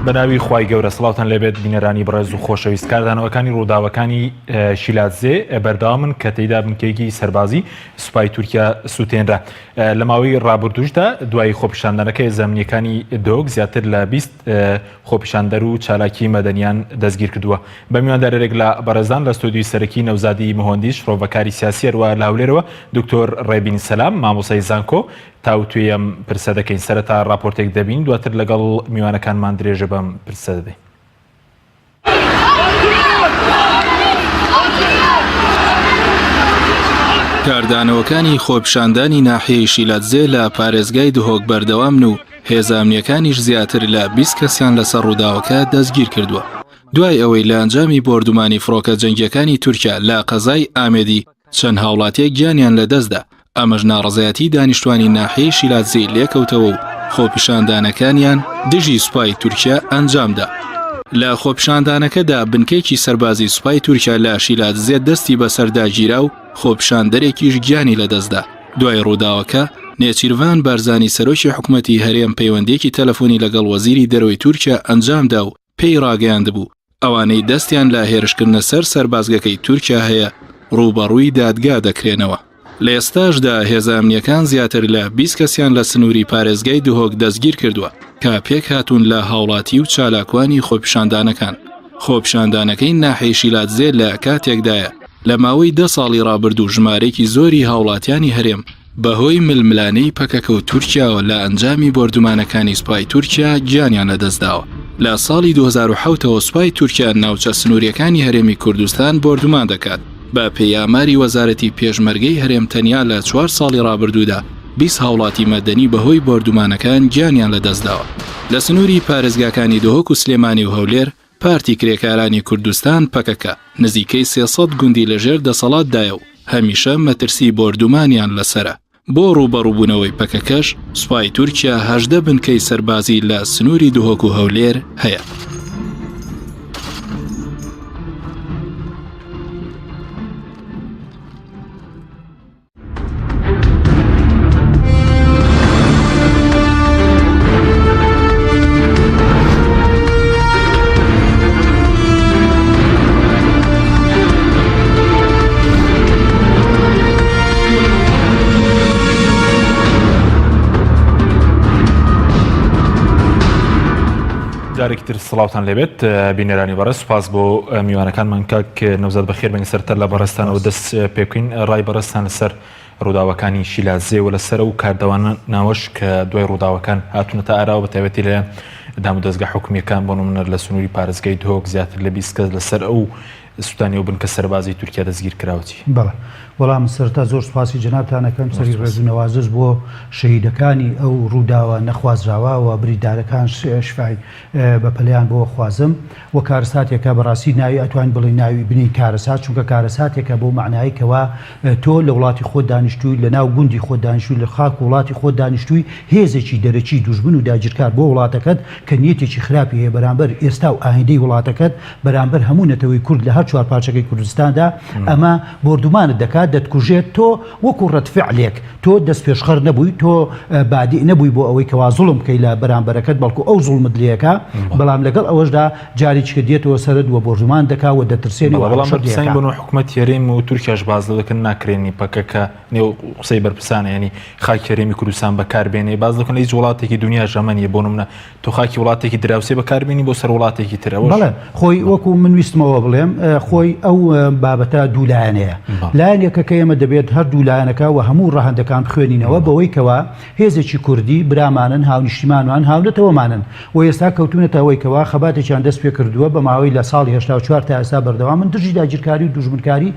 بەناوی خوای گەورە سڵاوتان لێبێت بینەرانی بەڕێز و خۆشەویست کاردانەوەکانی ڕووداوەکانی شیلاتزێ بەردەوامن کە تێیدا بنکەیەکی سەربازی سوپای تورکیا سووتێنرا لە ماوەی ڕابردوشدا دوای خۆپیشاندانەکەی زەمینیەکانی دۆک زیاتر لە 20 خۆپیشاندەر و چالاکی مەدەنیان دەستگیر کردووە. بە میواندارێک لە بەڕێزان لە ستۆدیۆی سەرەکی نەوزادی مهۆندیش شڕۆڤەکاری سیاسی هەروە لاولێرەوە دکتۆر ڕێبین سەلام مامۆسای زانکۆ تاوتوێ ئەم پرسە دەکەین. سەرەتا راپۆرتێک دەبین دواتر لەگەڵ میوانەکانمان درێژە بەم پرسە دەدەین. کاردانەوەکانی خۆپیشاندانی ناحیەی شیلاتزێ لە پارێزگای دهۆک بەردەوامن و هێزانامنیەکانیش زیاتر لە 20 کەسیان لەسەر ڕووداوەکە دەستگیر کردووە. دوای ئەوەی لە ئەنجامی بۆردومانی فڕۆکە جەنگیەکانی تورکیا لە قەزای ئامێدی چەند هاوڵاتیەک گیانیان لەدەستدا، ئەمەش ناڕەزایەتی دانیشتوانی ناحیەی شیلاتزێ لێکەوتەوە و خۆپیشاندانەکانیان دژی سوپای تورکیا ئەنجامدا. لە خۆپیشاندانەکەدا بنکەیەکی سەربازی سوپای تورکیا لە شیلاتزێ دەستی بەسەرداگیرا و خۆپیشاندەرێکیش گیانی لەدەستدا. دوای ڕووداوەکە نێچیروان بارزانی سەرۆکی حکوومەتی هەرێم پەیوەندێکی تەلەفۆنی لەگەڵ وەزیری دەرەوەی تورکیا ئەنجامدا و پێی ڕاگەیاندبوو ئەوانەی دەستیان لە هێرشکردنە سەر سەربازگەکەی تورکیا هەیە ڕوبەڕووی دادگا دەکرێنەوە. لە ئێستاشدا هێزانامنیەکان زیاتر لە 20 کەسیان لە سنووری پارێزگای دهۆک دەستگیر کردووە کە پێک هاتوون لە هاوڵاتی و چالاکوانی خۆپیشاندانەکان. خۆپیشاندانەکەی ناحیەی شیلاتزێ لە کاتێکدایە لە ماوەی 10 ساڵی ڕابردوو ژمارەیەکی زۆری هاوڵاتیانی هەرێم بەهۆی ململانەی پەکەکە و تورکیاوە لە ئەنجامی بۆردومانەکانی سوپای تورکیا گیانیان لەدەستداوە. لە ساڵی 2007ەوە سوپای تورکیا ناوچە سنووریەکانی هەرێمی کوردستان بۆردومان دەکات. بە پێیاماری وەزارەتی پێشمەرگەی هەرێم تەنیا لە 4 ساڵی ڕابردوودا 20 هاوڵاتی مەدەنی بەهۆی بۆردومانەکان گیانیان لەدەستداوە. لە سنووری پارێزگاکانی دهۆک و سلێمانی و هەولێر پارتی کرێکارانی کوردستان پەکەکە نزیکەی 300 گوندی لەژێر دەسەڵاتدایە و هەمیشە مەترسی بۆردومانیان لەسرە. بۆ ڕوبەڕووبوونەوەی پەکەکەش سوپای تورکیا 18 بنکەی سەربازی لە سنووری دهۆک و هەولێر هەیە. جارێکتر سڵاوتان لێبێت بینەرانی بەڕێز سوپاس بۆ میوانەکانمان کاک نەوزاد بەخێر بێنی سەرتەر لە بەڕێستانەوە دەست پێ بکەین ڕای بەڕێستان لەسەر ڕووداوەکانی شیلاتزێ و لەسەر و کاردەوانە ناوەش کە دوای ڕووداوەکان هاتوونەتە ئاراوە بە تایبەتی لە دام و دەستگا حکومیەکان بۆ نمونە لە سنووری پارێزگای دهۆک زیاتر لە 20 کەس لەسەر ئەو سوودانی و بنکە سەربازی تورکیا دەستگیر کراوەتی. بەڵێ وەڵام سەرتا زۆر سوپاسی جەنابتانەکەم سەری ڕێز و نەوازش بۆ شەهیدەکانی ئەو ڕووداوە نەخوازراوە و بریندارەکان شفای بەپەلیان بۆ خوازم و کارەساتێکە بەڕاستی ناوی ئەتوان بڵێ ناوی بنی کارەسات چونکە کارەساتێکە بۆ معنایکەوە تۆ لە وڵاتی خۆت دانیشتووی لە ناو گوندی خۆت دانیشتووی لە خاک وڵاتی خۆت دانیشتووی هێزێکی دەرەکی دوژمن و داگیرکار بۆ وڵاتەکەت کە نیەتێکی خراپی هەیە بەرامبەر ئێستا و ئاهەنگەی وڵاتەکەت بەرامبەر هەموو نەتەوەی کورد لە هەر چوار پارچەکەی کوردستاندا ئەمە بۆردومانت دەکات دەتکوژێت تۆ وەکو ڕەتفعلێک تۆ دەست پێشخەر نەبووی تۆ بادی نەبووی بۆ ئەوەی کەوا زوڵم بکەی لە بەرامبەرەکەت بەڵکو ئەو زوڵمت لێەکە بەڵام لەگەڵ ئەوەشدا جارێککە دێتەوە سەرت وە بۆردومان دەکاوە دەترسێنی بەڵام بەرپرسانی بۆ حکوومەت هەرێم و تورکیاش باز دەکەن ناکرێنی پەکەکە نێو قسەی بەرپرسانە ینی خاکی هەرێمی کوردستان بەکاربێنێ باز دەکەن هیچ وڵاتێکی دنیا ژەمەنیە بۆ نمونە تۆ خاکی وڵاتێکی دراوسێ بەکاربێنی بۆ سەر وڵاتێکی ترەوە. بەڵێ خۆی وەکو من ویستمەوە بڵێم خۆی ئەو بابەتە دوولایەنەیە لایەنێکە کە ئێمە دەبێت هەر دوولایەنەکە و هەموو ڕەهەندەکان بخوێنینەوە بەوەی کەوا هێزێکی کوردی برامانن هاونیشتیمانوان هاونەتەوەمانن و ئێستا کەوتونەتەوەی کەوا خەباتێکیان دەست پێ کردووە بە ماوەی لە ساڵی 1984 تا ئێستا بەردەوام من دژی داگیرکاری و دوژمنکاری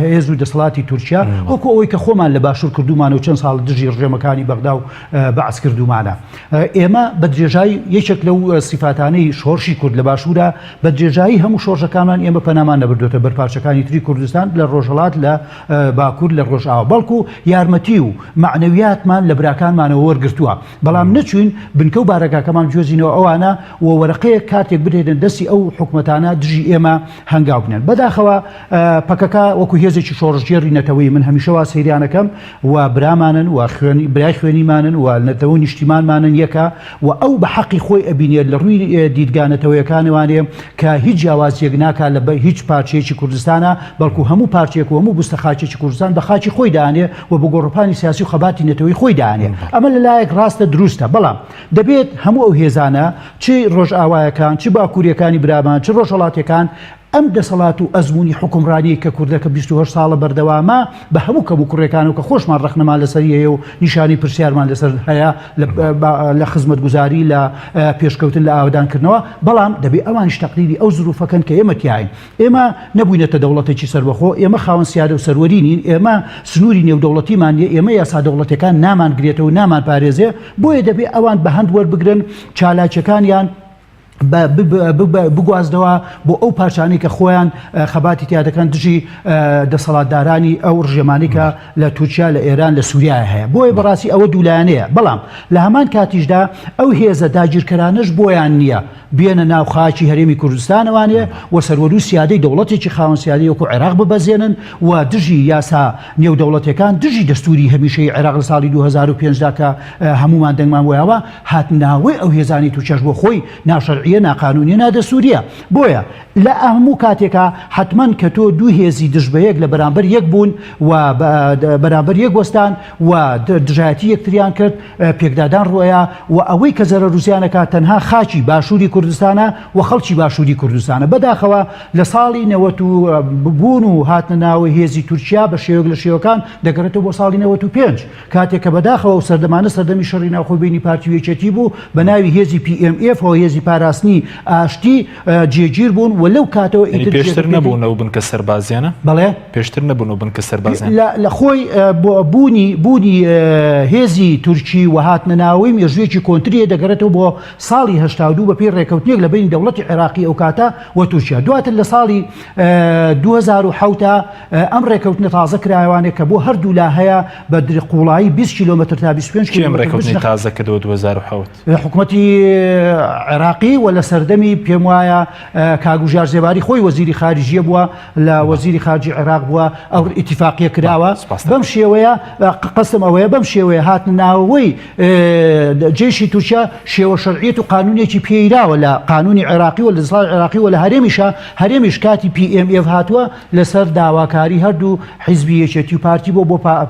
هێز و دەسەڵاتی تورکیا وەکو ئەوەی کە خۆمان لە باشوور کردومان و چەند ساڵ دژی ڕژێمەکانی بەغدا و بەعس کردومانە. ئێمە بە درێژایی یەکێک لەو سیفاتانەی شۆڕشی کورد لە باشوورە بە درێژایی هەموو شۆڕژەکانمان ئێمە پەنامان نەبردوێتە بەرپارچەکانی تری کوردستان لە ڕۆژهەڵات لە باکوور لە ڕۆژئاوا بەڵکو یارمەتی و معنەویاتمان لە براکانمانەوە وەرگرتووە بەڵام نەچوین بنکە و بارەکەکەمان جۆزینەوە ئەوانە و وەرەقەیە کاتێک بدێنن دەستی ئەو حکومەتانە دژی ئێمە هەنگاو بنێن بەداخەوە پەکەکە وەکو هێزێکی شۆڕژگێڕی نەتەوەی من هەمیشەوا سەیرانەکەم و برامانن و برای خوێنیمانن و نەتەوە نیشتیمانمانن یەکە و ئەو بە حەقی خۆی ئەبینێت لە ڕووی دیدگانەتەوەیەکانوانێ کە هیچ جیاوازیەک ناکات لە هیچ پارچەیەکی کوردستانە بەڵکو هەموو پارچێک و هەموو بستە خاچێکی کوردستان بە خاچی خۆی دانێ و بە گۆڕپانی سیاسی و خەباتی نەتەوەی خۆی دانێ ئەمە لەلایەک ڕاستە دروستە بەڵام دەبێت هەموو ئەو هێزانە چ ڕۆژئاوایەکان چ باکووریەکانی برامان چ ڕۆژهەڵاتەکان ئەم دەسەڵات و ئەزمموی حکومڕانی کە کوردەکە 28 ساڵە بەردەوامە بە هەموو کەم و کوڕەکان و کە خۆشمان ڕخنەمان لەسەریەیە و نیشانی پرسیارمان لەسەر هەیە لە خزمەت گوزاری لە پێشکەوتن لە ئاودانکردنەوە بەڵام دەبێت ئەوانش تەقلیدی ئەو زروفەکەن کە ئێمە تیاین ئێمە نەبووینەتە دەوڵەتێکی سەربەخۆ ئێمە خاوەن سیادە و سەروەرینین ئێمە سنووری نێودەوڵەتیمان ئێمە یاسا دەوڵەتەکان نامانگرێتەوە و نامان پارێزێ بۆیە دەبێت ئەوان بە هەند وەربگرن چالاکیەکانیان بگوازدەوە بۆ ئەو پارچانەی کە خۆیان خەباتی تیا دەکەن دژی دەسەڵاتدارانی ئەو ڕژێمانی کە لە تورکیا لە ئێران لە سووریا هەیە بۆیە بەڕاستی ئەوە دوولایەنەیە بەڵام لە هەمان کاتیشدا ئەو هێزە داگیرکەرانش بۆیان نییە بێنە ناو خاچی هەرێمی کوردستانەوانێ و سەروەر و سیادەی دەوڵەتێکی خاوەن سیادی وەکو عێراق ببەزێنن و دژی یاسا نێودەوڵەتەکان دژی دەستوری هەمیشەی عێراق لە ساڵی 2005دا کە هەمومان دەنگمان وایەوە هاتناوەی ئەو هێزانی تووچەش بۆ خۆی ناشەرعیە ناقانونیە نادەسووریە بۆیە لە هەموو کاتێکە حتمما کە تۆ دوو هێزی دژ بە یەک لە بەرامبەر یەک بوون و بەرامبەر یەک وەستان و دژایەتی یەکتریان کرد پێکدادان ڕۆیە و ئەوەی کە زەرە رووسیانەکە تەنها خاچی باشووری کوردستانە و خەڵکی باشووری کوردستانە بەداخەوە لە ساڵی 90 بوون و هاتنە ناوی هێزی تورکیا بە شێوەیەک لە شێوەکان دەگەڕێتەوە بۆ ساڵی 95 کاتێک کە بەداخەوە و سەردەمانە سەردەمی شەڕی ناوخۆی بینی پارتی یەکێتی بوو بە ناوی هێزی PMF و هێزی پاراستنی ئاشتی جێگیر بوون و لەو کاتەوە پێشتر نەبوونەوە بن کە سەربازیانە بەڵێ پێشتر نەبوونەوە بن کە سەربازیان لە خۆی بوونی هێزی تورکی و هاتنە ناوی مێژوویەکی کۆنتریە دەگەڕێتەوە بۆ ساڵی 82 بەپێی ڕێکەوتنێک لە بین دەوڵەتی عێراقی ئەو کاتە و تورکیا دواتر لە ساڵی 2007 ئەم ڕێکەوتنە تازە کرایوانێک کە بۆ هەردوو لا هەیە بە قوڵایی 20 کیلۆمەتر تا 25 کیلۆمەتر ڕێکەوتنی تازە کردەوە 2007 حکوومەتی عێراقی و لە سەردەمی پێم وایە کاگوژار زێباری خۆی وەزیری خارجیە بووە لە وەزیری خارجی عێراق بووە ئەو ئیتیفاقیە کراوە بەم شێوەیە قەسم ئەوەیە بەم شێوەیە هاتن ناوەوەی جێشی تورکیا شێوە شەرعیەت و قانونێکی پێیراوە لە قانونی عێراقی و لە دەسەڵاتی عێراقی و لە هەرێمیش کاتی PMF هاتووە لەسەر داواکاری هەردوو حیزبی یەکێتی و پارتی بۆ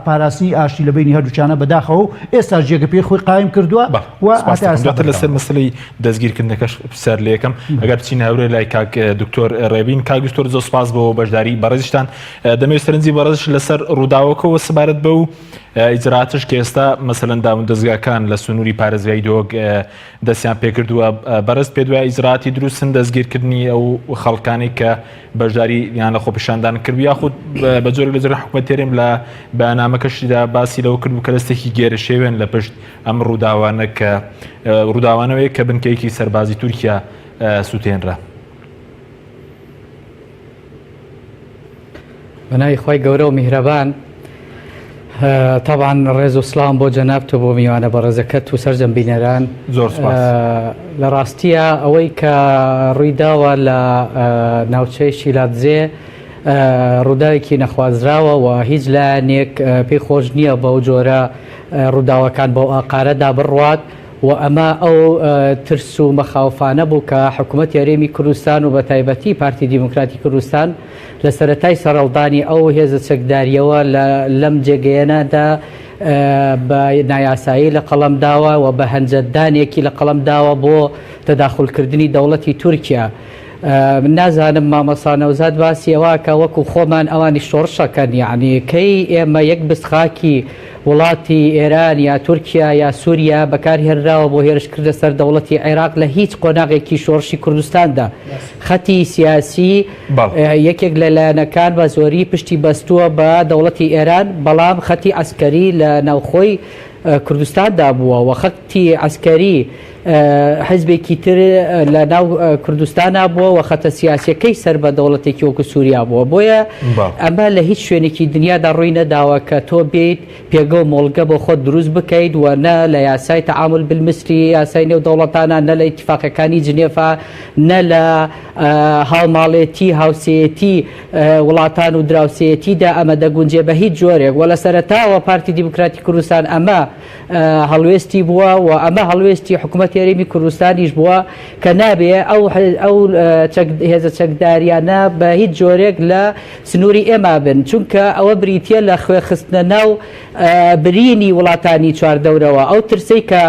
پاراستنی ئاشتی لە بینی هەردووچانە بەداخەوە و ئێستا جێگە پێی خۆی قایم کردووە و لەسەر مەسلەی دەستگیرکردنەکەش سەر لە یەکەم ئەگەر بچین هەورێ لای کاک دکتۆر ڕێبین کاک دکتۆر زۆر سپاس بۆ بەشداری بەڕێزیشتان دەمەوێت سەرنجی بەڕێزش لەسەر ڕووداوەکەوە سەبارەت بە و ئیجراتش کە ئێستا مەسەلەن داون دەستگاکان لە سنووری پارێزگای دۆگ دەستیان پێکردووە بەڕێز پێ دوای ئیجراتی دروستن دەستگیرکردنی ئەو خەڵکانی کە بەشداری یان لە خۆپیشاندان کرد یاخود بە جۆرێک لە جۆرە حکومەت تێرێم لە بەیاننامەکەشیدا باسی لەوە کرد و کە دەستێکی گێرە شێوێن لە پشت ئەم ڕووداوانە کە ڕووداوانەوەی کە بنکەیەکی سەربازی تورکیا سووتێنرا. بەناوی خۆی گەورە و میهرەبان طبعا ڕێز و سڵام بۆ جەنابتۆ بۆ میوانە بەڕێزەکەت و سەرجەم بینەران زۆر سپاس. لە ڕاستیە ئەوەی کە ڕوویداوە لە ناوچەی شیلاتزێ ڕووداوێکی نەخوازراوە و هیچ لایەنێک پێی خۆش نییە بەو جۆرە ڕووداوەکان بەو ئاقارەدا بڕوات و ئەمە ئەو ترس و مەخاوفانە بوو کە حکوومەتی هەرێمی کوردستان و بە تایبەتی پارتی دیموکراتی کوردستان لە سەرەتای سەرەڵدانی ئەو هێزە چەکداریەوە لەم جێگەیەنەدا بە نایاسایی لە قەڵەمداوە و بە هەنجەدانێکی لە قەڵەمداوە بۆ تەداخولکردنی دەوڵەتی تورکیا. من نازانم مامەسا نەوزاد باسی ئەوە کە وەکو خۆمان ئەوانی شۆڕشەکەن یعنی کەی ئێمە یەک بستخاکی وڵاتی ئێران یا تورکیا یا سووریا بەکاری هێنراوە بۆ هێرشکردە سەر دەوڵەتی عێراق لە هیچ قۆناغێکی شۆڕشی کوردستاندا خەتی سیاسی یەکێک لە لایەنەکان بە زۆری پشتی بەستووە بە دەوڵەتی ئێران بەڵام خەتی عەسکەری لە ناوخۆی کوردستاندا بووە و خەتی عسکەری حزبێکی تر لە ناو کوردستانە بووە و خەتە سیاسیەکەی سەر بە دەوڵەتێکی وەکو سووریا بووە بۆیە ئەمە لە هیچ شوێنێکی دنیادا ڕووی نەداوە کە تۆ بێیت پێگە و مۆڵگە بۆ خۆت دروست بکەیت و نە لە یاسای تەعامل بالمثلی یاسای نێو دەوڵەتانە نە لە ئیتیفاقەکانی جنێفا نە لە هاوماڵێتی هاوسەیەتی وڵاتان و دراوسەیەتیدا ئەمە دەگونجێ بە هیچ جۆرێک و لە سەرەتاوە پارتی دیموکراتی کوردستان ئەمە هەڵوێستی بووە و ئەمە هەڵوێستی حکوومەت هێرێمی کوردستانیش بووە کە نابێ ئەو هێزە چەکداریانە بە هیچ جۆرێک لە سنووری ئێمە بن چونکە ئەوە بریتە لە خوێخستنە ناو برینی وڵاتانی چواردەورەوە ئەو ترسەی کە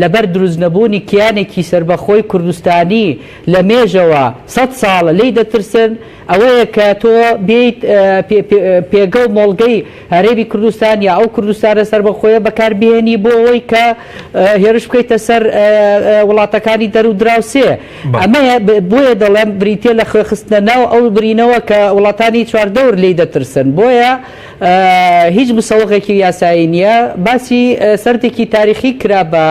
لەبەر دروست نەبوونی کیانێکی سربەخۆی کوردستانی لە مێژەوە 100 ساڵە لی دەترسن ئەوەیە کە تۆ بێیت پێگە و مۆڵگەی هەرێمی کوردستان یا ئەو کوردستانە سربەخۆیە بەکاربێنی بۆ ئەوەی کە هێرش بکەیتە سەر وڵاتەکانی دەرو دراوسێ ئەمە بۆیە دەڵێم بریتە لە خوێخستنە ناو ئەو برینەوە کە وڵاتانی چواردەور لی دەترسن بۆیە هیچ مسەوەقێکی یاسایی نییە باسی سەردێکی تاریخی کرا بە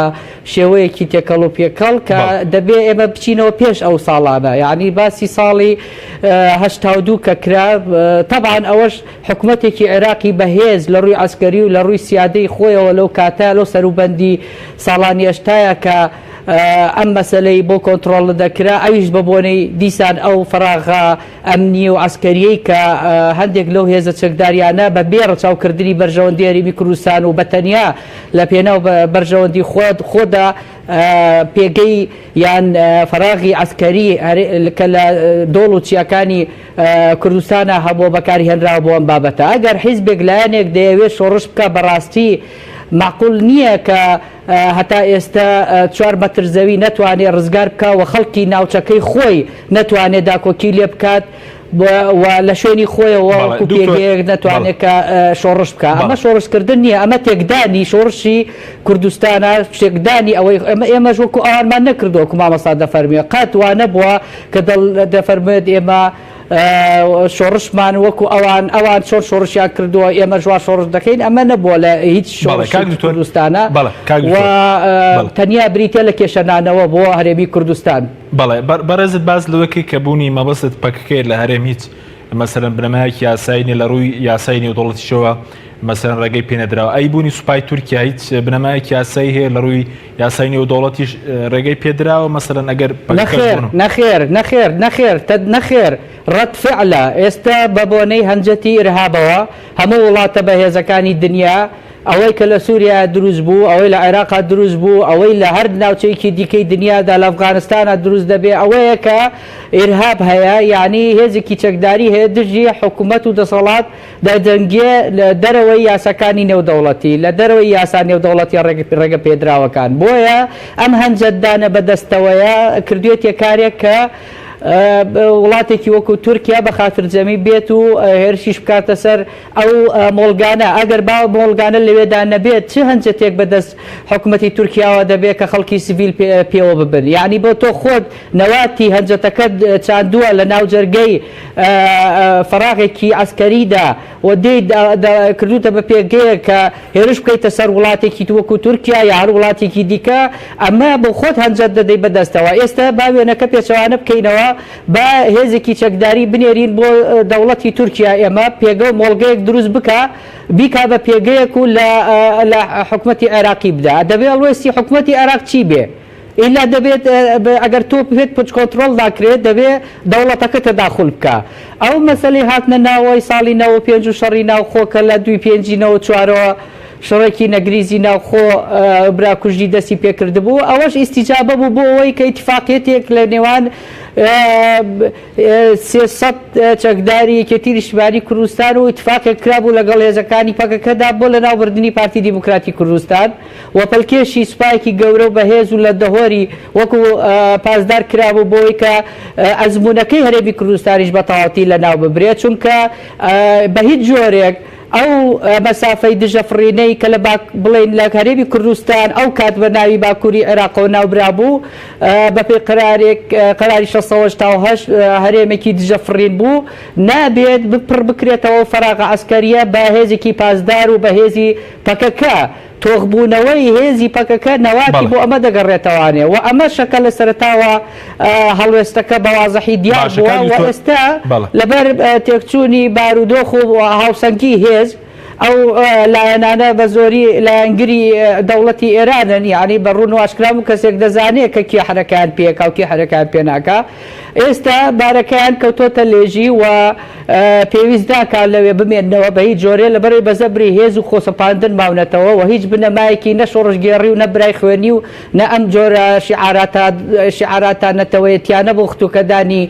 شێوەیەکی تێکەڵ و پێکەڵ کە دەبێ ئێمە بچینەوە پێش ئەو ساڵانە یعنی باسی ساڵی هەشتاودوو کە کرا طبعاً ئەوەش حکوومەتێکی عێراقی بەهێز لە ڕووی عسکەری و لە ڕووی سیادەی خۆیەوە لەو کاتە لەو سەروبەندی ساڵانی هەشتایە کە ئەم مەسلەی بۆ کۆنتترۆڵ دەکرا ئەویش بە بۆنەی دیسان ئەو فراغا ئەمنی و عسکەریەی کە هەندێک لەو هێزە چەکداریانە بە بێ ڕەچاوکردنی بەرژەوەندی هەرێمی کوردستان و بەتەنیا لە پێناو بەرژەوەندی خۆدا پێگەی یان فراغی عسکەری کە لە دۆڵ و چیاکانی کوردستانە هەبووە بەکاری هێنراوە بۆ ئەم بابەتە ئەگەر حیزبێک لایەنێک دەیەوێت شۆڕش بکە بەڕاستی معقول نییە کە هەتا ئێستا 4 مەتر زەوی نەتوانێت ڕزگار بکە و خەڵکی ناوچەکەی خۆی نەتوانێت داکۆکی لێ بکات و لە شوێنی خۆیەوە پێگەیەک نەتوانێت کە شۆڕش بکە ئەمە شۆڕشکردن نییە ئەمە تێکدانی شۆڕشی کوردستانە شتێکدانی ئەوەی ئێمەش وەکو ئەوانمان نەکردەوە کو مامەستا دەفەرمیێ قەت وانە بووە کە دەفەرمێت ئێمە شۆڕشمان وەکو ئەوان چۆن شۆڕشیان کردووە ئێمە ژوا شۆڕش دەکەین ئەمە نەبووە لە هیچ شۆڕشی کوردستانە و تەنیا بریتە لە کێشەنانەوە بۆ هەرێمی کوردستان بەڵێ بەڕێزت باز لەوەکی کە بوونی مەبەست پەکەکەی لە هەرێم هیچ مەسەرەن بنەمایەکی یاساینی لە ڕووی یاسای نێودوڵەتیشەوە مەسەرەن ڕێگەی پێنەدراوە ئەی بوونی سوپای تورکیا هیچ بنەمایەکی یاسایی هەیە لە ڕووی یاسای نێودوڵەتیش ڕێگەی پێدراوە مەسەرەن ئەگەر نەخێر ڕەت فعلە ئێستا بە بۆنەی هەنجەتی ئیرهابەوە هەموو وڵاتە بەهێزەکانی دنیا ئەوەی کە لە سووریا دروست بوو ئەوەی لە عێراقا دروست بوو ئەوەی لە هەر ناوچەیەکی دیکەی دنیادا لە ئەفغانستانە دروست دەبێ ئەوەیە کە ئیرهاب هەیە یعنی هێزێکی چەکداری هەیە دژی حکوومەت و دەسەڵات دەدەنگێ لە دەرەوەی یاساکانی نێودەوڵەتی لە دەرەوەی یاسا نێودەوڵەتی ڕێگە پێدراوەکان بۆیە ئەم هەنجەتدانە بەدەستەوەیە کردوێتە کارێک کە وڵاتێکی وەکو تورکیا بە خاترجەمی بێت و هێرشیش بکاتە سەر ئەو مۆڵگانە ئەگەر با مۆڵگانە لەوێدا نەبێت چه هەنجەتێک بەدەست حکوومەتی تورکیاوە دەبێت کە خەڵکی سیڤیل پێوە ببن یعنی بۆ تۆ خۆت نەواتی هەنجەتەکەت چاندووە لە ناو جەرگەی فراغێکی عسکەریدا و دێ کردوتە بە پێگەیە کە هێرش بکەیتە سەر وڵاتێکی وەکو تورکیا یا هەر وڵاتێکی دیکە ئەمە بۆ خۆت هەنجەت دەدەی بەدەستەوە ئێستا با وێنەکە پێچەوانە بکەینەوە بە هێزێکی چەکداری بنێرین بۆ دەوڵەتی تورکیا ئێمە پێگە و مۆڵگەیەک دروست بکە بیکا بە پێگەیەک و لە حکوومەتی عێراقی بدا دەبێت ئەڵوێستی حکوومەتی عێراق چی بێ ئیلا دەبێت ئەگەر تۆ پێت پچ کۆنتترۆل داکرێت دەبێت دەوڵەتەکە تەداخل بکە ئەو مەسەلەی هاتنە ناوەی ساڵی 95 و شەڕی ناوخۆکە لە 2005 شڕێکی نەگریزی ناوخۆ براکوژی دەستی پێکردبوو ئەوەش ئیستیجابە بوو بۆ ئەوەی کە ئیتفاقیەتێک لە نێوان 300 چەکداری یەکێتی نیشتیمانی کوردستان و ئیتفاقێک کرابوو لەگەڵ هێزەکانی پەکەکەدا بۆ لە ناوبردننی پارتی دیموکراتی کوردستان و پەلکێشی سوپایەکی گەورە و بەهێز و لە دەهۆری وەکو پاسدار کرابوو بۆی کە ئەزمونونەکەی هەرێمی کوردستانیش بە تەواوەتی لە ناو ببرێت چونکە بە هیچ جۆرێک ئەو مەسافەی دژەفڕینەی کە لە بڵێن لە هەرێمی کوردستان ئەو کات بە ناوی باکووری عێراقەوە ناوبرابوو بەپێی قەراری 688 هەرێمێکی دژەفڕین بوو نابێت بپڕ بکرێتەوە فراغ عسکەریە بە هێزێکی پاسدار و بە هێزی پەکەکە تۆغبوونەوەی هێزی پەکەکە نەواتی بۆ ئەمە دەگەڕێتەوانێ و ئەمە شەکە لە سەرتاوە هەڵوێستەکە بەوازەحی دیار بووە و ئێستا لەبەر تێکچوونی بارودۆخ و هاوسەنگی هێز ئەو لایەنانە بە زۆری لایەنگری دەوڵەتی ئێرانن یعنی بەڕوون و ئاشکرا و کەسێک دەزانێت کە کی حرەکان پێکا و کی حرەکان پێ ناکا ئێستا بارەکەیان کەوتۆتە لێژی و پێویست ناکات لەوێ بمێننەوە بە هیچ جۆرێ لەبەرەوەی بەزەبری هێز و خۆسەپاندن ماونەتەوە و هیچ بنەمایەکی نە شۆڕژگێڕی و نە برای خوێنی و نە ئەم جۆرە شیعاراتە نەتەوەیەتیانە بۆ خوتوکەدانی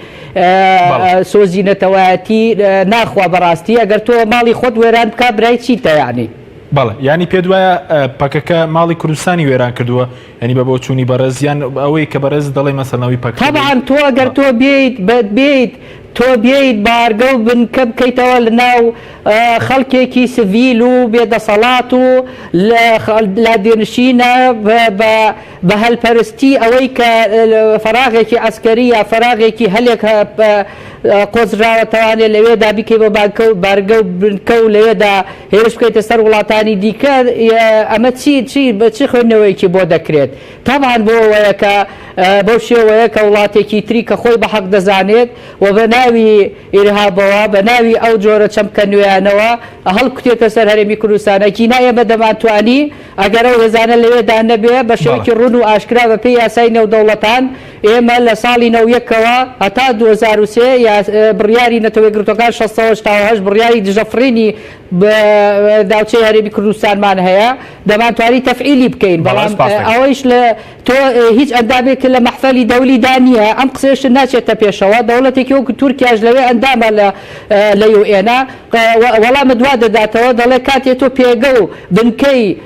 سۆزی نەتەوایەتی ناخوا بەڕاستی ئەگەر تۆ ماڵی خۆت وێران بکە برای چیتە یعنی بەڵێ ینی پێ دوایە پەکەکە ماڵی کوردستانی وێران کردووە ینی بە بۆ چوونی بەڕێزیان ئەوەی کە بەڕێز دەڵێ مەسەڵەوەی پەکە طبعاً تۆ ئەگەر تۆ بێیت تۆ بێیت بارگە و بنکە بکەیتەوە لە ناو خەڵکێکی سڤیل و بێدەسەڵات و لە دێنشینە بە هەلپەرستی ئەوەی کە فەراغێکی ئەسکەری یا فەراغێکی هەلێک قۆزراوەتەوانێت لەوێدا بیکەی بە بارگە و بنکە و لەوێدا هێرش بکەیتە سەر وڵاتانی دیکە ئەمە چی خوێندنەوەیکی بۆ دەکرێت تاوان بۆ ئەوەیە کە بەو شێوەیە کە وڵاتێکی تری کە خۆی بە حەق دەزانێت و بە ناوی ئیرهابەوە بە ناوی ئەو جۆرە چەمکە نوێیانەوە هەڵکوتێتە سەر هەرێمی کوردستانەکی نایە بە دەمانتوانی ئەگەر ئەو هێزانە لەوێدا نەبێ بە شێوەیەکی ڕوون و ئاشکرا بە پێی یاسای نێودەوڵەتان ئێمە لە ساڵی 91ەوە هەتا 2003 یا بڕیاری نەتەوەیەکگرتوەکان 16 بڕیاری دژەفرینی داوچەی هەرێمی کوردستانمان هەیە دەمانتوانی تەفعیلی بکەین بەڵام ئەوەیش لە تۆ هیچ ئەندامێک لە مەحفەلی دەولیدا نییە ئەم قسەش ناچێتە پێشەوە دەوڵەتێکی وەکو تورکیاش لەوێ ئەندامە لە یوئێنا وەڵامە دوا دەداتەوە دەڵێ کاتێ تۆ پێگە و بنکەی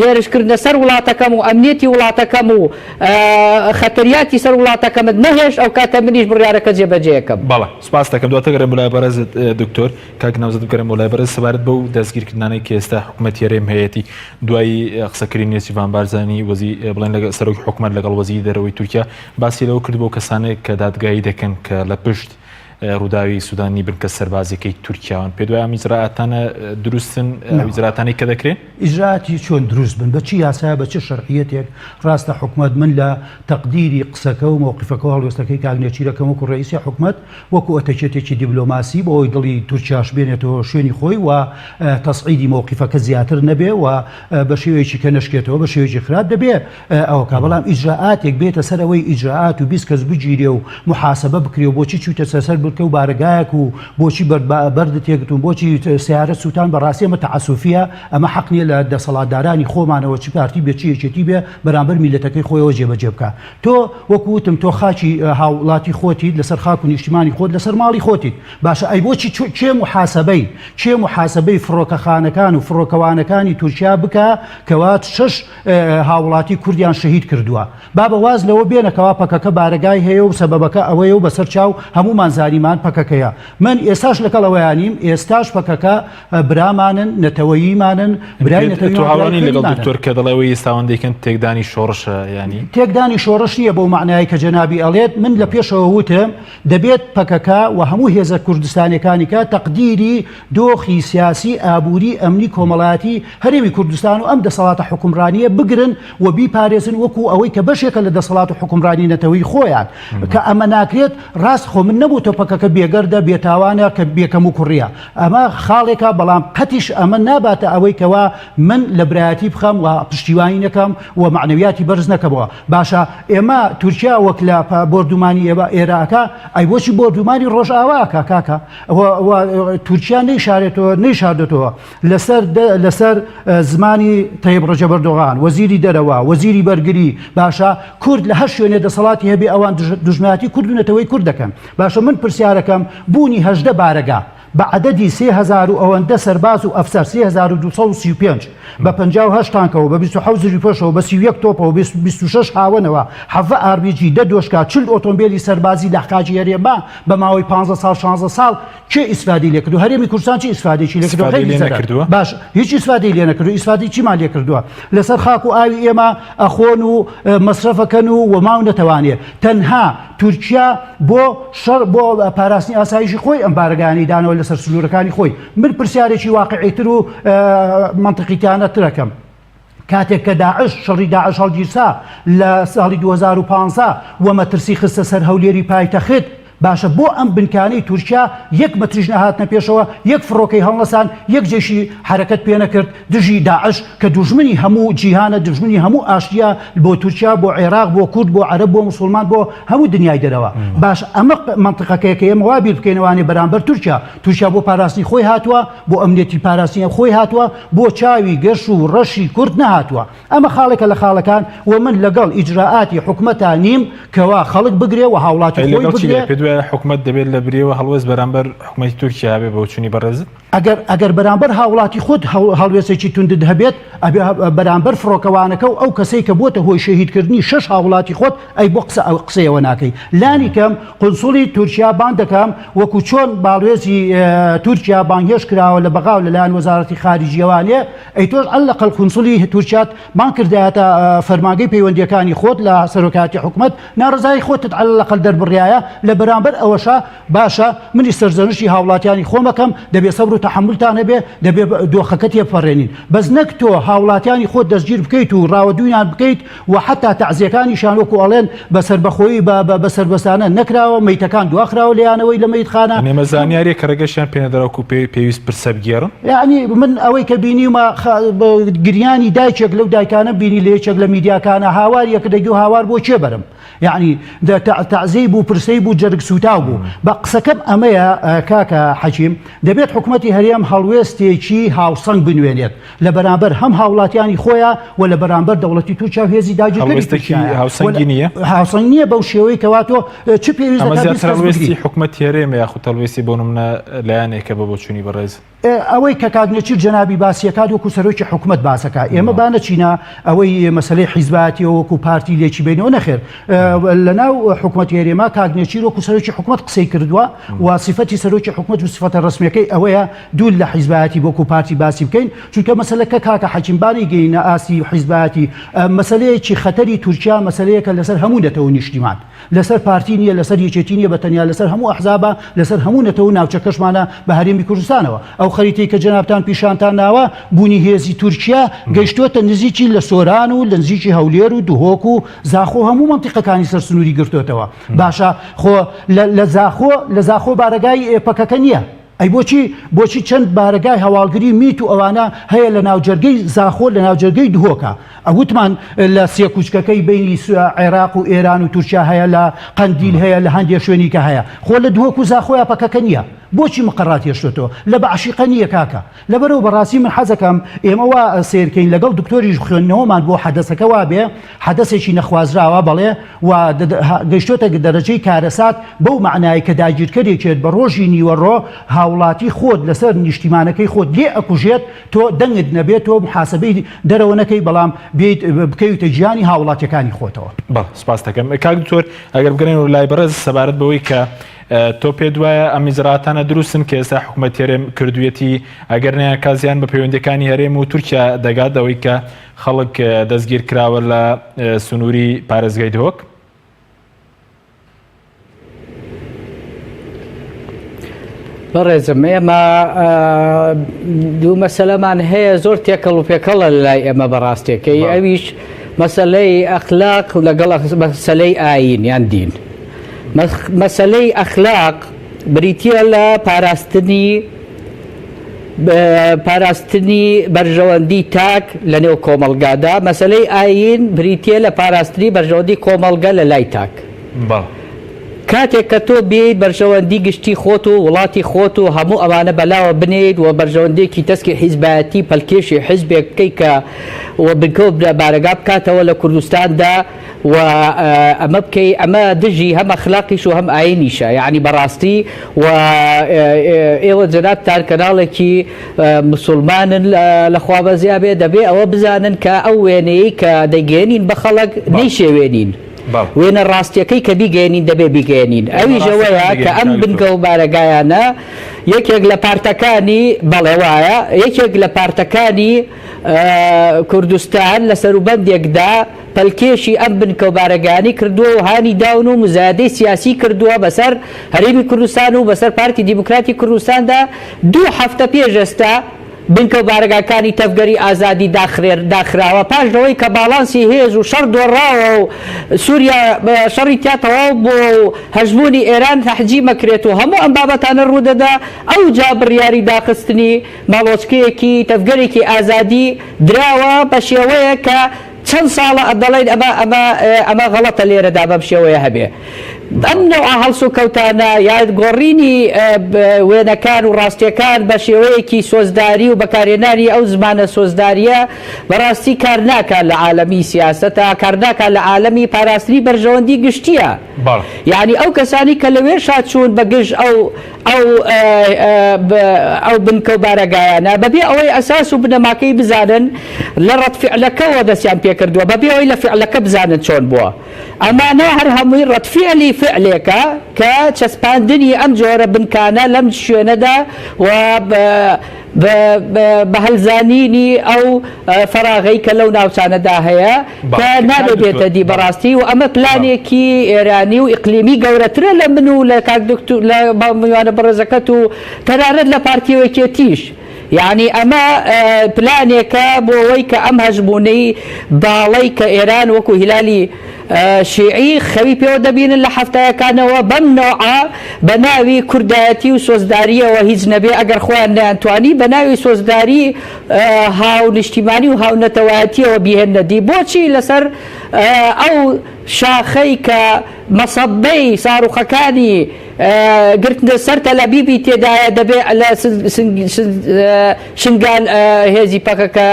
هێرشکردنە سەر وڵاتەکەم و ئەمنیەتی وڵاتەکەم و خەتەریاتی سەر وڵاتەکەمت نەهێش ئەو کاتە منیش بڕیارەکە جێبەجێەکەم. بەڵێ سپاس دەکەم دواتە گەرم بۆلای بەڕێزت دکتۆر کاک ناوزەت بگەرم بۆلای بەڕێز سەبارەت بەو دەستگیرکردنانەی کە ئێستا حکوومەتی هەرێم هەیەتی دوایی قسەکردنی نێچیڤان بارزانی بڵێن لەگەڵ سەرۆکی حکوومەت لەگەڵ وەزیری دەرەوەی تورکیا باسی لەوە کرد بۆ کەسانێک کە دادگایی دەکەن کە لە پشت ڕووداوی سوودانی بنکە سەربازیەکەی تورکیاوان پێ دوای ئەم ئیجرائاتانە دروستن ئیجرائاتانەی کە دەکرێن ئیجرائاتی چۆن دروست بن بە چی یاسایە بە چه شەرعیەتێک ڕاستە حکوومەت من لە تەقدیری قسەکە و موقفەکە و هەڵوێستەکەی کاگنێچیرەکەم وەکو ڕئیسی حکوومەت وەکو ئەتەکێتێکی دیبلۆماسی بۆ ئەوی دڵی تورکیاش بێنێتەوە شوێنی خۆی و تەسعیدی موقفەکە زیاتر نەبێ و بە شێوەیەکی کە نەشکێتەوە بە شێوەیەکی خراپ دەبێ ئەوە کا بەڵام ئیجرائاتێک بێتە سەر ئەوەی ئیجرائات و 20 کەس بگیرێ و محاسبە بکرێ و بۆچی چوتە سەر بکە و بارگایەک و بۆچی بەردت تێگرتون بۆچی سیارە سووتان بەڕاستی ئەمە تەعەسوفیە ئەمە حەق نییە لە دەسەڵاتدارانی خۆمانەوە چی پارتی بێ چیەکێتی بێ بەرامبەر میلەتەکەی خۆیەوە جێبەجێ بکە تۆ وەکوتم تۆ خاچی هاوڵاتی خۆتیت لەسەر خاک و نیشتیمانی خۆت لەسر ماڵی خۆتیت باشە ئەی بۆچی چێ محاسبەی فڕۆکەخانەکان و فڕۆکەوانەکانی تورکیا بکە کەوات 6 هاوڵاتی کوردیان شەهید کردووە با بەواز لەوە بێنەکەوا پەکەکە بارگای هەیە و سەبەبەکە ئەوەیە و بەسەر چاو هەمومان زانیمان پەکەکەیە من ئێستاش لەگەڵەوەیانیم ئێستاش پەکەکە برامانن نەتەوەییمانن برای هاوڵانی لەگەڵ دکتۆر کە دەڵێەوەی ئێستاوان دەیکەن تێکدانی شۆڕشە ینی تێکدانی شۆڕش نییە بەو معنای کە جەنابی ئەڵێت من لە پێشەوە وتم دەبێت پەکەکە و هەموو هێزە کوردستانەکانیکە تەقدیری دۆخی سیاسی ئابووری ئەمنی کۆمەڵایەتی هەرێمی کوردستان و ئەم دەسەڵاتە حکومڕانیە بگرن و بیپارێزن وەکو ئەوەی کە بەشێکە لە دەسەڵات و حکومڕانی نەتەوەی خۆیان کە ئەمە ناکرێت ڕاست خۆ من نەبوو تۆ پەکەکە بێگەردە بێتاوانە کە بێکەم و کوڕیە ئەمە خاڵێکە بەڵام قەتیش ئەمە ناباتە ئەوەی کەوا من لە برایەتی بخەم و پشتیوانی نەکەم و معنەویاتی بەرز نەکەمەوە باشە ئێمە تورکیا وەک لە بۆردومانی ئێراکە ئەی بۆچی بۆردومانی ڕۆژئاواکە کاکە تورکیا نەیشاردێتەوە لەسەر زمانی تەیب ڕەجەب ئەردۆغان وەزیری دەرەوە وەزیری بەرگری باشە کورد لە هەر شوێنێ دەسەڵاتی هەبێ ئەوان دژمناتی کورد و نەتەوەی کورد دەکەن باشە من پرسیارەکەم بوونی 18 بارەگا بە عەدەدی 3000 و ئەوەندە سەرباز و ئەفسەر 3235 بە 58 تانکەوە بە 27 زریپۆشەوە بە 31 تۆپەوە 26 هاوەنەوە حەڤە ئاربیجی 10 دۆشکا 40 ئۆتۆمبیلی سەربازی لە حکاجی هەرێما بە ماوەی 15 ساڵ 16 ساڵ چێ ئیسفادەی لێ کردو هەرێمی کوردستان چی ئیسفادەیەکی لێ کردووە باش هیچ ئیسفادەی لێ نەکردو ئیسفادەی چیمان لێ کردووە لەسەر خاک و ئاوی ئێمە ئەخۆن و مەسرەفەکەن و ماو نەتەوانێ تەنها تورکیا بۆ پاراستنی ئاسایشی خۆی ئەم بارگانی دانەوە لەسەر سلوورەکانی خۆی من پرسیارێکی واقعیتر و منطقیتانە ترەکەم کاتێک کە داعش شەڕی داعش هەڵگیرسا لە ساڵی 2015 و مەترسی خستە سەر هەولێری پایتەخت باشە بۆ ئەم بنکانەی تورکیا یەک مەتریش نەهاتنە پێشەوە یەک فڕۆکەی هەڵنەسان یەک جێشی حرەکەت پێ نەکرد دژی داعش کە دوژمنی هەموو جیهانە دژمنی هەموو ئاشتیا بۆ تورکیا بۆ عێراق بۆ کورد بۆ عەرەب بۆ مسلمان بۆ هەموو دنیای دەرەوە باش ئەمە منطقەکەیەکە ئێمە وا بیر بکەینەوانێ بەرامبەر تورکیا بۆ پاراستنی خۆی هاتووە بۆ ئەمنیەتی پاراستنی خۆی هاتووە بۆ چاوی گەش و ڕەشی کورد نەهاتووە ئەمە خاڵێکە لە خاڵەکان و من لەگەڵ ئیجراعاتی حکومەتا نیم کەوا خەڵک بگرێ و هاوڵاتی خۆی بگرێ حکومەت دەبێت لە برێەوە هەڵوێز بەرامبەر حکومەتی تورکیا بێ بە چوونی بەڕێزت ئەگەر بەرامبەر هاوڵاتی خۆت هەڵوێستێکی توندت هەبێت بەرامبەر فڕۆکەوانەکە و ئەو کەسەی کە بۆتە هۆی شەهیدکردنی 6 هاوڵاتی خۆت ئەی بۆ قسەیەوە ناکەی لانی کەم قونسوڵی تورکیا بان دەکەم وەکو چۆن باڵێزی تورکیا بانگێش کراوە لە بەغاو لەلایەن وەزارەتی خارجیەوانێ ئەی تۆش ئەلەقەڵ قونسوڵی تورکیات بان کردایەتە فەرمانگەی پەیوەندیەکانی خۆت لە سەرۆکاتی حکومەت ناڕزایی خۆتت ئەلەقەڵ دەربڕایە لە بەرامبەر ئەوەشە باشە منی سەرزەنشی هاوڵاتیانی خۆمەکەم دەبێت سەبر و تەحملتان هەبێ دەبێت دۆخەکە تێپەڕێنین بەس نەک تۆ هاوڵاتیانی خۆت دەستگیر بکەیت و ڕاوەدوویان بکەیت و حتا تەعزیەکانیشان وەکو ئەڵێن بەسەربەخۆیی بەسەربەسانە نەکراوە مەیتەکان دواخراوە لەیانەوەی لە مەیتخانە ئەمە زانیاری کە ڕێگەشیان پێنەدەڕەوەکو پێویست پرسە بگێڕن یعنی من ئەوەی کە بینیمە گریانی دایکێک لەو دایکانە بینی لە یەکێک لە میدیاکانە هاوار یەکدەگی و هاوار بۆ چێ بەرم یعنی تەعزیی بوو پرسەی بوو جەرگ سوتاو بوو بە قسەکەم ئەمەیە کاکە حەکیم دەبێت حکوومەتی هەرێم هەڵوێستێکی هاوسەنگ بنوێنێت لە بەرامبەر هەم هاوڵاتیانی خۆیان و لە بەرامبەر دەوڵەتی تورکیا و هێزی داگیرکردنی هاوسەنگی نییە هاوسەنگ نییە بەو شێوەی کەواتۆ چ پێویستهڵوێستی حکوومەت هێرێمە یاخود هەڵوێستی بۆ نمونە لایەنێکە بە بۆچوونی بەڕێز ئەوەی کە کاگنێچیر جەنابی باسیەکات وەکو سەرۆکی حکوومەت باسەکە ئێمە با نەچینە ئەوەی مەسلەی حیزباتی وەکو پارتی لێکی بینەوە نەخێر لەناو حکوومەت هێرێما کاگنێچیر وەکو سەرۆکی حکوومەت قسەی کردووە و صفەتی سەرۆکی حکوومەت و صفەتە ڕسمیەکەی ئەوەیە دوول لە حیزباتی وەکو پارتی باسی بکەین چونکە مەسلەکە کاکە حەکیمبانی گەینە ئاسی حیزباتی مەسلەیەکی خەتەری تورکیا مەسلەیەکە لەسەر هەموو نەتەوە نیشتیمان لەسەر پارتی نیە لەسەر یەکێتی نیە بەتەنیا لەسەر هەموو ئەحزابە لەسەر هەموو نەتەوە ناوچەکەشمانە بە هەرێمی کوردستانەوە ئەو خەریتەی کە جەنابتان پیشانتان ناوە بوونی هێزی تورکیا گەیشتۆتە نزیکی لە سۆران و لە نزیکی هەولێر و دوهۆک و زاخۆ هەموو منتیقەکانی سەر سنووری گرتوتەوە باشە خۆ لە زاخۆ بارەگای پەکەکە نییە ئەی بۆچی چەند بارەگای هەواڵگری میت و ئەوانە هەیە لە ناوجەرگەی زاخۆ لە ناوجەرگەی دهۆکە ئەوتمان لە سێ کوچکەکەی بینی عێراق و ئێران و تورکیا هەیە لە قەندیل هەیە لە هەندێک شوێنی کە هەیە خۆ لە دهۆک و زاخۆیان پەکەکە نییە بۆچی مقڕات هێشتۆتەوە لە بەعشیقە نییە کاکە لەبەرەوە بەڕاستی من حەزەکەم ئێمە وا سیرکەین لەگەڵ دکتۆریش خوێندنەوەمان بۆ حەدەسەکە وا بێ حەدەسێکی نەخوازراوە بەڵێ و گەیشتۆتە دەرەجەی کارەسات بەو معنای کە داگیرکەرێکێت بە ڕۆژی نیوەڕۆ هاوڵاتی خۆت لەسەر نیشتیمانەکەی خۆت لێ ئەکوژێت تۆ دەنگت نەبێت تۆ محاسبەی دەرەوە نەکەی بەڵام بکەویتە گیانی هاوڵاتیەکانی خۆتەوە سپاس دەکەم کاک دکتۆر ئەگەر بگەڕێن و لای بەڕێز سەبارەت بەوەی کە تۆ پێ دوایە ئەم میزراتانە دروستن کە ئێستا حکوومەت هێرێم کردوێتی ئەگەر نەیە کازیان بە پەیوەندیەکانی هەرێم و تورکیا دەگات ئەوەی کە خەڵک دەستگیر کراوە لە سنووری پارێزگای دهۆک بەڕێزم ئێمە دوو مەسەلەمان هەیە زۆر تێکەڵ و پێکەڵە لای ئێمە بەڕاستیەکەی ئەویش مەسەلەی ئەخلاق لەگەڵ مەسەلەی ئاین یان دین مەسەلەی ئەخلاق بریتە لە پاراستنی بەرژەوەندی تاک لە نێو کۆمەڵگادا مەسەلەی ئاین بریتە لە پاراستنی بەرژەوەندی کۆمەڵگە لە لای تاک کاتێک کە تۆ بێیت بەرژەوەندی گشتی خۆت و وڵاتی خۆت و هەموو ئەوانە بەلاوە بنێیت و بەرژەوەندێکی تەسکی حیزبایەتی پەلکێشی حیزبێک بکەیت کە بنکەوت بارەگا بکاتەوە لە کوردستاندا و ئەمە بکەی ئەمە دژی هەم ئەخلاقیش و هەم ئاینیشە یعنی بەڕاستی و ئێوە جەنابتان کەناڵێکی موسڵمانن لە خوابەزیا بێ دەبێ ئەوە بزانن کە ئەو وێنەیە کە دەیگەێنین بە خەڵک نەیشێوێنین وێنە ڕاستیەکەی کە بیگەێنین دەبێ بیگەێنین ئەویش ئەوەیە کە ئەم بنکە و بارەگایانە یەکێک لە پارتەکانی بەڵێ وایە یەکێک لە پارتەکانی کوردستان لە سەروبەندێکدا پەلکێشی ئەم بنکە و بارەگانی کردووە و هانی داون و مزایدەی سیاسی کردووە بەسەر هەرێمی کوردستان و بەسەر پارتی دیموکراتی کوردستاندا 2 هەفتە پێش ئێستا بنکە و بارگاکانی تەفگەری ئازادی داخراوە پاشەوەی کە باڵانسی هێز و شەڕ دۆڕاوە و سووریا شەڕی تیاتەواو بۆ هەژمونی ئێران تەحجی مەکرێت و هەموو ئەم بابەتانە ڕوودەدا ئەو جا بڕیاری داخستنی ماڵۆچکەیەکی تەفگەرێکی ئازادی دراوە بە شێوەیە کە چەند ساڵە دەڵێن ئەمە غەڵەتە لێرەدا بەم شێوەیە هەبێ ئەم نەوە هەڵس و کەوتانە یاد گۆڕینی وێنەکان و ڕاستیەکان بە شێوەیەکی سۆزداری و بەکارهێنانی ئەو زمانە سۆزداریە بەڕاستی کار ناکات لە عالەمی سیاسەتە کار ناکات لە عالەمی پاراستنی بەرژەوەندی گشتیە یعنی ئەو کەسانی کە لەوێ شاچوون بەگشت ئەو بنکە و بارەگایانە بەبێ ئەوەی ئەساس و بنەماکەی بزانن لە ڕەتفعلەکەەوە دەستیان پێکردووە بەبێ ئەوەی لە فعلەکە بزانن چۆن بووە ئەمانە هەر هەمووی ڕەتفعلی فعلێکە کە چەسپاندنی ئەم جۆرە بنکانە لەم شوێنەدا و بە هەلزانینی ئەو فەراغەی کە لەو ناوچانەدا هەیە کە نابێتە دی بەڕاستی و ئەمە پلانێکی ئێرانی و ئیقلیمی گەورەترە لە من و لە کاک دکتۆر لە میوانە بەڕێزەکەت و تەنانەت لە پارتیەوەکێتیش یعنی ئەمە پلانێکە بۆ ئەوەی کە ئەم هەژبوونەی باڵی کە ئێران وەکو هیلالی شیعی خەوی پێوە دەبینن لە هەفتەیەکانەوە بەم نۆعە بە ناوی کوردایەتی و سۆزداریەوە هیچ نەبێ ئەگەر خۆیان نەیانتوانی بە ناوی سۆزداری هاو نیشتیمانی و هاو نەتەوایەتیەوە بیهێنەدی بۆچی لەسەر ئەو شاخەی کە مەسەبەی ساروخەکانی گرتنە سەر تەلەبیبی تێدایە دەبێت لە شنگان هێزی پەکەکە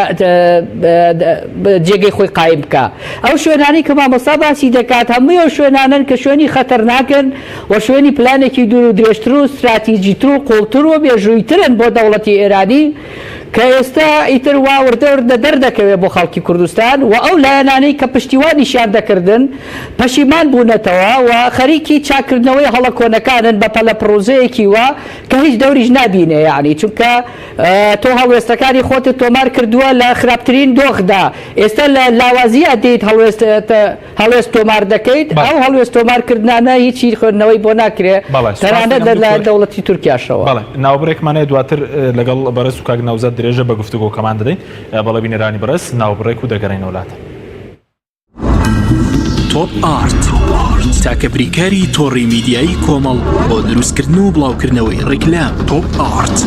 جێگەی خۆی قایم بکە ئەو شوێنانی کە مامۆستا باسی دەکات هەمووی ئەو شوێنانن کە شوێنی خەتەرناکن و شوێنی پلانێکی دوور و درێژتر و استراتیجیتر و قوڵتر و بێژوویترن بۆ دەوڵەتی ئێرانی کە ئێستا ئیتر واوردە دەردەکەوێت بۆ خەڵکی کوردستان و ئەو لایەنانەی کە پشتیوانیشیان دەکردن پەشیمان بوونەتەوە و خەریکی چاکردنەوەی هەڵە کۆنەکانن بە پەلە پرۆزەیەکی وە کە هیچ دەوریش نبینێ یعنی چونکە تۆ هەڵوێستەکانی خۆتت تۆمار کردووە لە خراپترین دۆخدا ئێستا لە لاوازیە دێیت هەڵوێست تۆمار دەکەیت ئەو هەڵوێست تۆمارکردانە هیچی خوێندنەوەی بۆ ناکرێت تەنانەت لە دەوڵەتی تورکیاشەوە ناوبڕێکمانەیە دواتر لەگەڵ بەرز و کاک ناوزەت درێژە بە گفتوگۆکەمان دەدەین بەڵێ بینەرانی بەرز ناوبڕێک و دەگەڕین وڵاتە تۆپ ئارت تاکە بریکاری تۆڕی میدیایی کۆمەڵ بۆ دروستکردن و بڵاوکردنەوەی ڕیکلام تۆپ ئارت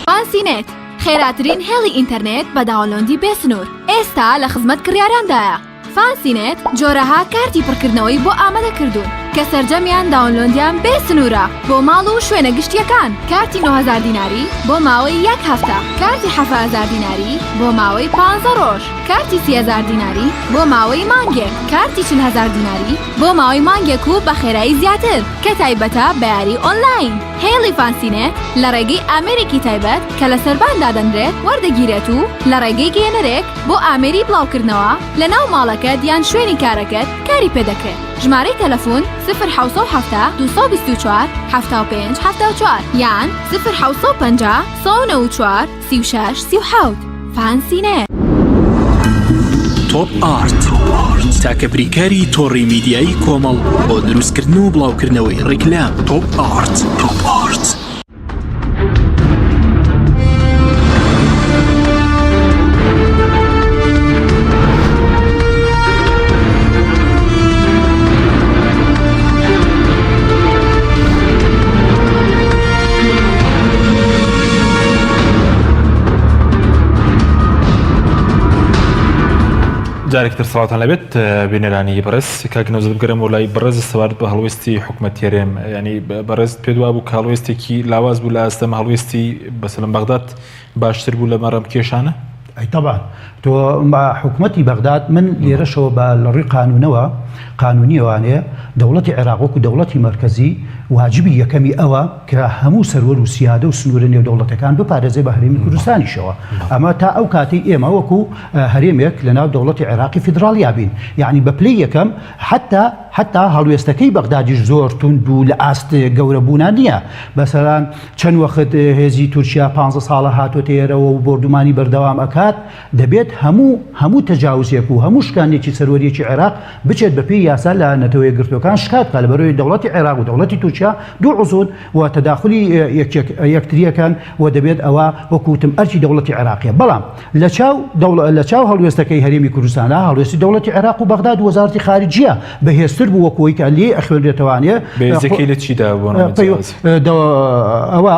فانسینێت خێراترین هێڵی ئینتەرنێت بە داوەلۆندی بێسنوور ئێستا لە خزمەت کڕیاراندایە فانسینێت جۆرەها کارتی پڕکردنەوەی بۆ ئامادە کردوون کە سەرجەمیان داونلۆندیان بێ سنوورە بۆ ماڵ و شوێنە گشتیەکان کارتی 9000 دیناری بۆ ماوەی 1 هەفتە کارتی 7000 دیناری بۆ ماوەی 15 ڕۆژ کارتی 30000 دیناری بۆ ماوەی مانگێک کارتی 40000 دیناری بۆ ماوەی مانگێک و بە خێرایی زیاتر کە تایبەتە بە یاری ئۆنلاین هێڵی فانسینێت لە ڕێگەی ئامێرێکی تایبەت کە لە سەرباندا دەنرێت وەردەگیرێت و لە ڕێگەی گەێنەرێک بۆ ئامێری بڵاوکردنەوە لە ناو ماڵەکەت یان شوێنی کارەکەت کاری پێدەکرێت ژمارەی تەلەفۆن 0 224 75 74 یان 0 194 36 37 فانسینێت تۆپ ئارت تاکە بریکاری تۆڕی میدیایی کۆمەڵ بۆ دروستکردن و بڵاوکردنەوەی ڕیکلام تۆپ ئارت جارێکتر سڵاتان لەبێت بینەرانی بەڕێز کاک نەوزەت بگەرم و لای بەڕێز سەوارد بە هەڵوێستی حکومەتیێرێم ینی بەڕێز پێدوا بوو کە هەڵوێستێکی لاواز بوو لە ئەستەم هەڵوێستی بەسەلەم بەغداد باشتر بوو لە مەڕەم کێشانە ئەی طبعا تۆ حکوومەتی بەغداد من لێرەشەوە بە لەڕی قانونەوە قانونیەوانەیە دەوڵەتی عێراق وەکو دەوڵەتی مرکزی واجبی یەکەمی ئەوە کە هەموو سەروەر و سیادە و سنوورە نێو دەوڵەتەکان بپارێزێ بە هەرێمی کوردستانیشەوە ئەمە تا ئەو کاتی ئێمە وەکو هەرێمێک لە ناو دەوڵەتی عێراقی فیدراڵیا بین یعنی بە پلەی یەکەم حتا هەڵوێستەکەی بەغدادیش زۆر توند و لە ئاست گەورەبوونان نییە بەسەران چەند وەخت هێزی تورکیا 15 ساڵە هاتوۆتە ئێرەوە و بردومانی بەردەوام ئەکات دەبێت هەموو تەجاوزێک و هەموو شکانێکی سەروەریەکی عێراق بچێت بە پێی یاسا لە نەتەوەی گرتوەکان شکات بکات لە بەرەوەی دەوڵەتی عێراق و دەوڵەتی تورکیا دوو عوزون و تەداخلی یەکتریەکان و دەبێت ئەوە وەکوتم ئەرکی دەوڵەتی عێراقیە. بەڵام لە چاو هەڵوێستەکەی هەرێمی کوردستانە هەڵوێستی دەوڵەتی عێراق و بەغداد و وەزارەتی خارجیە بەهێزتر بوو وەکوەوەی کە لێ ئەخوێنرێتەوانێ بێزەکەی لە چیدا بوون ئەوە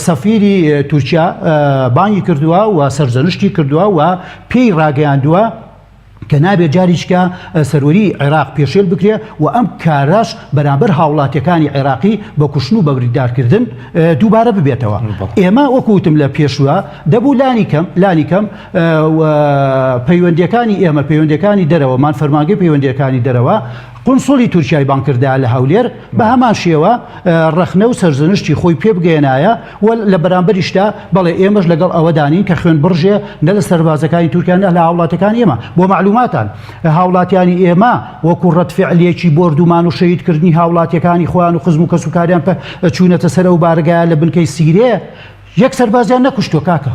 سەفیری تورکیا بانگی کردووە و سەرزەنشتی کردووە و پێی ڕاگەیاندووە کە نابێت جاریشکە سەروەری عێراق پێشێل بکرێ و ئەم کاراش بەرامبەر هاوڵاتیەکانی عێراقی بە کوشتن و بە بریندارکردن دووبارە ببێتەوە. ئێمە وەکوتم لە پێشوە دەبوو لانی کەم پەیوەندیەکانی ئێمە پەیوەندیەکانی دەرەوەمان فەرمانگەی پەیوەندیەکانی دەرەوە قونسوڵی تورکیای بانکردا لە هەولێر بە هەمان شێوە ڕەخنە و سەرزەنشتی خۆی پێ بگەێنایە و لە بەرامبەریشدا بەڵێ ئێمەش لەگەڵ ئەوەدانین کە خوێن بڕژێ نە لە سەربازەکانی تورکیانە لە هاوڵاتەکانی ئێمە. بۆ معلوماتان هاوڵاتیانی ئێمە وەکو ڕەتفعلێکی بردومان و شەیدکردنی هاوڵاتیەکانی خۆیان و خزم و کەسوکاریان چوونەتە سەر ئەو بارگایە لە بنکەی سیرێ یەک سەربازیان نەکوشتۆ کاکە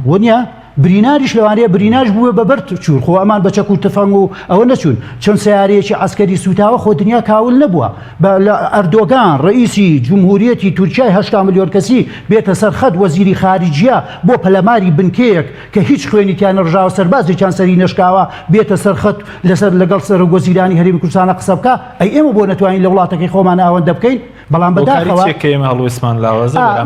وەنیە بریناریش لەوانەیە بریناش بووە بە بەر چوور خۆ ئەمان بە چەک و تفەنگ و ئەوە نەچوون چەند سیارەیەکی عسکەری سوتاوە خۆ دنیا کاول نەبووە لە ئەردۆگان ڕئیسی جمهوریەتی تورکیای 8 ملیۆن کەسی بێتە سەرخەت وەزیری خارجیە بۆ پەلەماری بنکەیەک کە هیچ خوێنیتیان نەڕژاوە سەربازێکیان سەری نەشکاوە بێتە سەرخەت لەسەر لەگەڵ سەرۆگۆزیرانی هەرێمی کوردستانە قسە بکە ئەی ئێمە بۆ نەتوانین لە وڵاتەکەی خۆمان ئەوەندە بکەین. بەڵام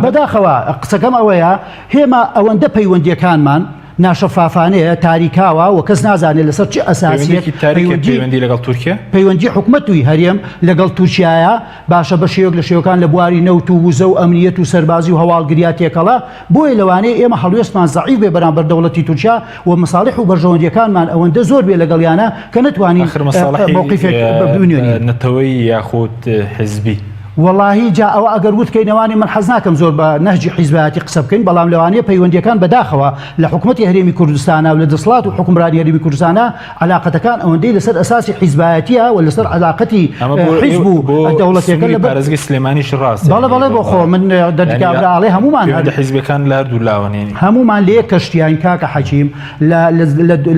بەداخەوە قسەکەم ئەوەیە هێمە ئەوەندە پەیوەندیەکانمان ناشەفافانەیە تاریکاوە و کەس نازانێت لەسەر چه ئەساسیەت پەیوەندی لەگەڵ تورکیا پەیوەندی حکومەتوی هەرێم لەگەڵ تورکیایە باشە بە شێوەک لە شێوەکان لە بواری نەوت و وزە و ئەمنیەت و سەربازی و هەواڵگریا تێکەڵە بۆیە لەوانەیە ئێمە هەڵوێستمان زەعیف بێ بەرامبەر دەوڵەتی تورکیا و مەساڵح و بەرژەوەندیەکانمان ئەوەندە زۆر بێ لەگەڵیانە کە نەتوانین موقیفێک ببینێنین نەتەوەی یاخود حزبی. واللهی جا ئەوە ئەگەر وتکەینەوانی من حەز ناکەم زۆر بە نەهجی حیزبایەتی قسە بکەین بەڵام لەوانەیە پەیوەندیەکان بەداخەوە لە حکومەتی هەرێمی کوردستانە و لە دەسەڵات و حکومڕانی هەرێمی کوردستانە علاقەتەکان ئەوەندەی لەسەر ئەساسی حیزبایەتیە و لەسەر علاقەتی حیزب و دەوڵەتەکە لە پارێزگای سلێمانیش ڕاست بەڵێ بۆ خۆ من دەرگابراڵێ هەمومان حیزبەکان لە هەردوو لاوەنێنی هەمومان لێ کەشتیان کاکە حەکیم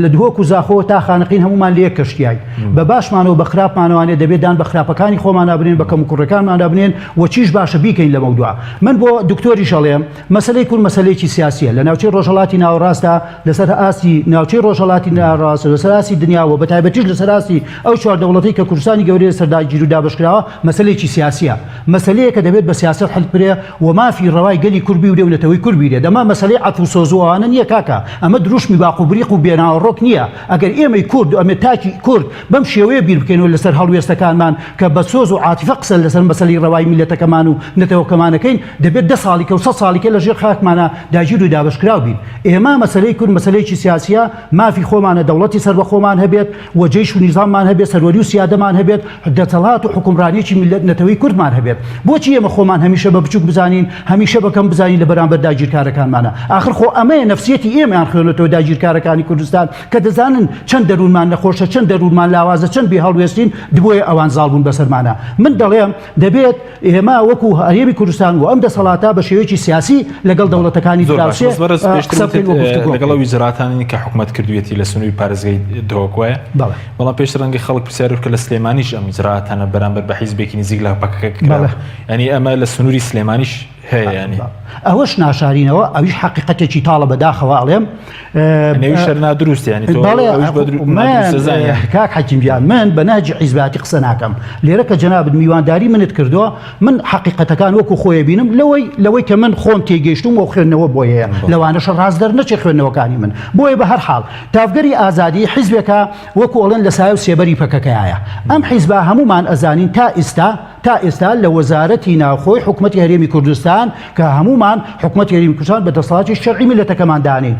لە دهۆک و زاخۆ تا خانقین هەمومان لێ کەشتیای بە باشمانەوە بە خراپمانەوانێ دەبێت دان بە خراپەکانی خۆمان نابنێن بە کەم و کوڕەکانمان نابنێن وچیش باشە بیکەین لە مەودوع. من بۆ دکتۆری شەڵێم مەسلەی کورد مەسلەیەکی سیاسیە لە ناوچەی ڕۆژهەڵاتی ناوەڕاستە لەسەر ئاسی ناوچەی ڕۆژهەڵاتی ناوەڕاست لەسەر ئاسی دنیاوە بە تایبەتیش لەسەر ئاسی ئەو چوار دەوڵەتەی کە کوردستانی گەورەی سەرداگیر و دابەشکراوە مەسلەیەکی سیاسیە مەسلەیە کە دەبێت بە سیاست حل بکرێ و مافی ڕەوای گەلی کورد بیورێ و نەتەوەی کورد بیرێ دەما مەسلەی عەتف و سۆزوانە نییە کاکە ئەمە دروشمی باق و بریق و بێناوەڕۆک نییە ئەگەر ئێمەی کورد و ئەمە تاکی کورد بەم شێوەیە بیر بکەینەوە لەسەر هەڵوێستەکانمان کە بە سۆز و عاتیفە قسە لەسەر مەسەلەی ڕەوای میلەتەکەمان و نەتەوەکەمانەکەین دەبێت 10 ساڵی کە و 100 ساڵیکە لە ژێر خاکمانە داگیر و دابەشکراو بین. ئێمە مەسەلەی کورد مەسەلەیەکی سیاسیە مافی خۆمانە دەوڵەتی سەر بە خۆمان هەبێت و جێش و نیزاممان هەبێت سەروەری و سیادەمان هەبێت دەسەڵات و حکومڕانیەکی میلەت نەتەوەی کوردمان هەبێت. بۆچی ئێمە خۆمان هەمیشە بە بچووک بزانین هەمیشە بەکەم بزانین لە بەرامبەر داگیرکارەکانمانە ئاخر خۆ ئەمەیە نەفسیەتی ئێمەیان خوێنێتەوە داگیرکارەکانی کوردستان کە دەزانن چەند دەروونمان نەخۆشە چەند دەروونمان لاوازە چەند بێ هەڵوێستین دبۆیە ئەوان زاڵ بوون بەسەرمانە. من دەڵێم دەبێت ئێمە وەکو هەرێمی کوردستان و ئەم دەسەڵاتە بە شێوەیەکی سیاسی لەگەڵ دەوڵەتەکانی دراوسێ لەگەڵ ویزاراتانی کە حکومەت کردوێتی لە سنووری پارێزگای دۆکوایە بەڵام پێش ڕەنگە خەڵک پرسیار کە لە سلێمانیش ئەم ویزاراتانە بەرامبەر بە حیزبێکی نزیک لە پەکەکە کرا ینی ئەمە لە سنووری سلێمانیش هەیە ینی ئەوەش ناشارینەوە ئەویش حقیقەتێکی تاڵە بەداخەوە ئەڵێم نێویشەر نادروست ینی کاک حەکیمگیان من بە نهجی حیزباتی قسە ناکەم لێرە کە جەنابت میوانداری منت کردووە من حقیقەتەکان وەکو خۆی بینم لەوەی کە من خۆم تێگەیشتم و خوێندنەوە بۆیە لەوانەش ڕاست دەرنەچێ خوێندنەوەکانی من بۆیە بە هەر حاڵ تافگەری ئازادی حیزبێکە وەکو ئەڵێن لە سایە و سێبەری پەکەکەیە ئەم حیزبا هەمومان ئەزانین تا ئێستا لە وەزارەتی ناوخۆی حکومەتی هەرێمی کوردستان کە هەمومان حکومەتی هەرێمی کوردستان بە دەسەڵاتی شەرعی میلەتەکەمان دانین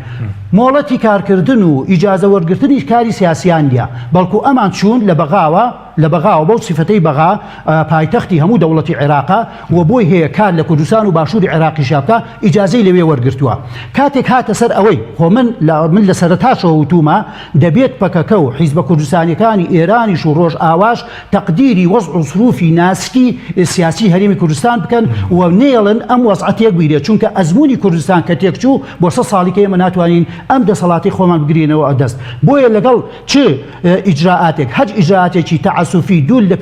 مۆڵەتی کارکردن و ئیجازە وەرگرتنی کاری سیاسیان نیە بەڵکو ئەمان چوون لە بەغاوە بەو سیفەتەی بەغا پایتەختی هەموو دەوڵەتی عێراقا و بۆی هەیە کار لە کوردستان و باشووری عێراقی شابکە ئیجازەی لەوێ وەرگرتووە کاتێک هاتە سەر ئەوەی خۆ من لە سەرەتاشەوە وتومە دەبێت پەکەکە و حیزبە کوردستانیەکانی ئێرانیش و ڕۆژ ئاواش تەقدیری وەزع و سروفی ناسکی سیاسی هەرێمی کوردستان بکەن و نێڵن ئەم وەزعەتێک بیرێت چونکە ئەزمموی کوردستان کە تێکچوو بۆ 100 ساڵی کە ئێمە ناتوانین ئەم دەسەڵاتی خۆمان بگرینەوە دەست بۆیە لەگەڵ چ ئیجراعاتێک هەج ئیجراعاتێکی تەعەسوفی دوول لە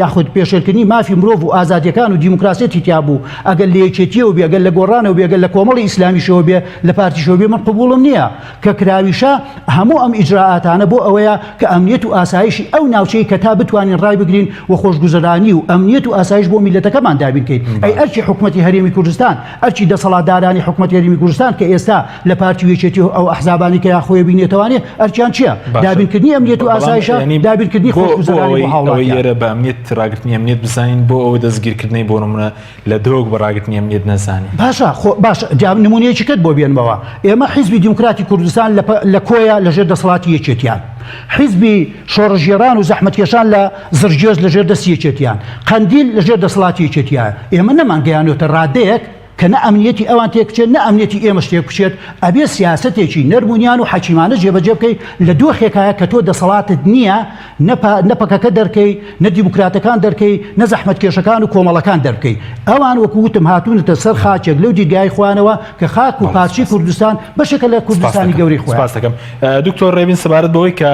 یاخود پێشێلکردنی مافی مرۆڤ و ئازادیەکان و دیموکراسیەتی تیا بوو ئەگەر لە یەکێتیەوە بێ ئەگەر لە گۆڕانەوە بێ ئەگەر لە کۆمەڵی ئیسلامیشەوە بێ لە پارتیشەوە بێ من قبوڵم نییە کە کراویشە هەموو ئەم ئیجراعاتانە بۆ ئەوەیە کە ئەمنیەت و ئاسایشی ئەو ناوچەی کە تا بتوانین ڕای بگرین و خۆشگوزەرانی و ئەمنیەت و ئاسایش بۆ میلەتەکەمان دابین بکەین ئەی ئەرچی حکومەتی هەرێمی کوردستان ئەرچی دەسەڵاتدارانی حکومەتی هەرێمی کوردستان کە ئێستا لە پارتی وێچێتی و ئەو ئەحزابانی کە یاخۆی بینێتەوانێ ئەرچیان چییە دابینکردنی ئەمنیەت و ئاسایشە دابینکردنی خۆشگوزەرانی بۆ هاوڵاتیان ئێرە بە ئەمنیەت ڕاگررتنی ئەمنیەت بزانین بۆ ئەوە دەستگیرکردنی بۆ نمونە لە دۆک بە ڕاگررتنی ئەمنیەت نەزانین باشە جاب نمونەیەکی کەت بۆ بێنمەوە ئێمە حیزبی دیموکراتی کوردستان لە کۆیە لەژێر دەسەڵاتی یەکێتیان حیزبی شۆڕژێران و زەحمەتکێشان لە زرجێز لەژێر دەستی یەکێتیان قەندیل لەژێر دەسەڵاتی یەکێتیان ئێمە نەمانگەیانێتە ڕادەیەک کە نە ئەمنیەتی ئەوان تێکچێت نە ئەمنیەتی ئێمەش تێک بچێت ئەبێ سیاسەتێکی نەرمونیان و حەکیمانە جێبەجێ بکەی لە دۆخێکایە کە تۆ دەسەڵاتت نییە نەپەکەکە دەرکەی نە دیموکراتەکان دەرکەی نە زەحمەتکێشەکان و کۆمەڵەکان دەرکەی ئەوان وەکو وتم هاتوونەتە سەر خاچێک لەو دیرگای خوانەوە کە خاک و پارچی کوردستان بەشێکە لە کوردستانی گەوری خۆیان. سپاس دەکەم دکتۆر ڕێبین سەبارەت بەوەی کە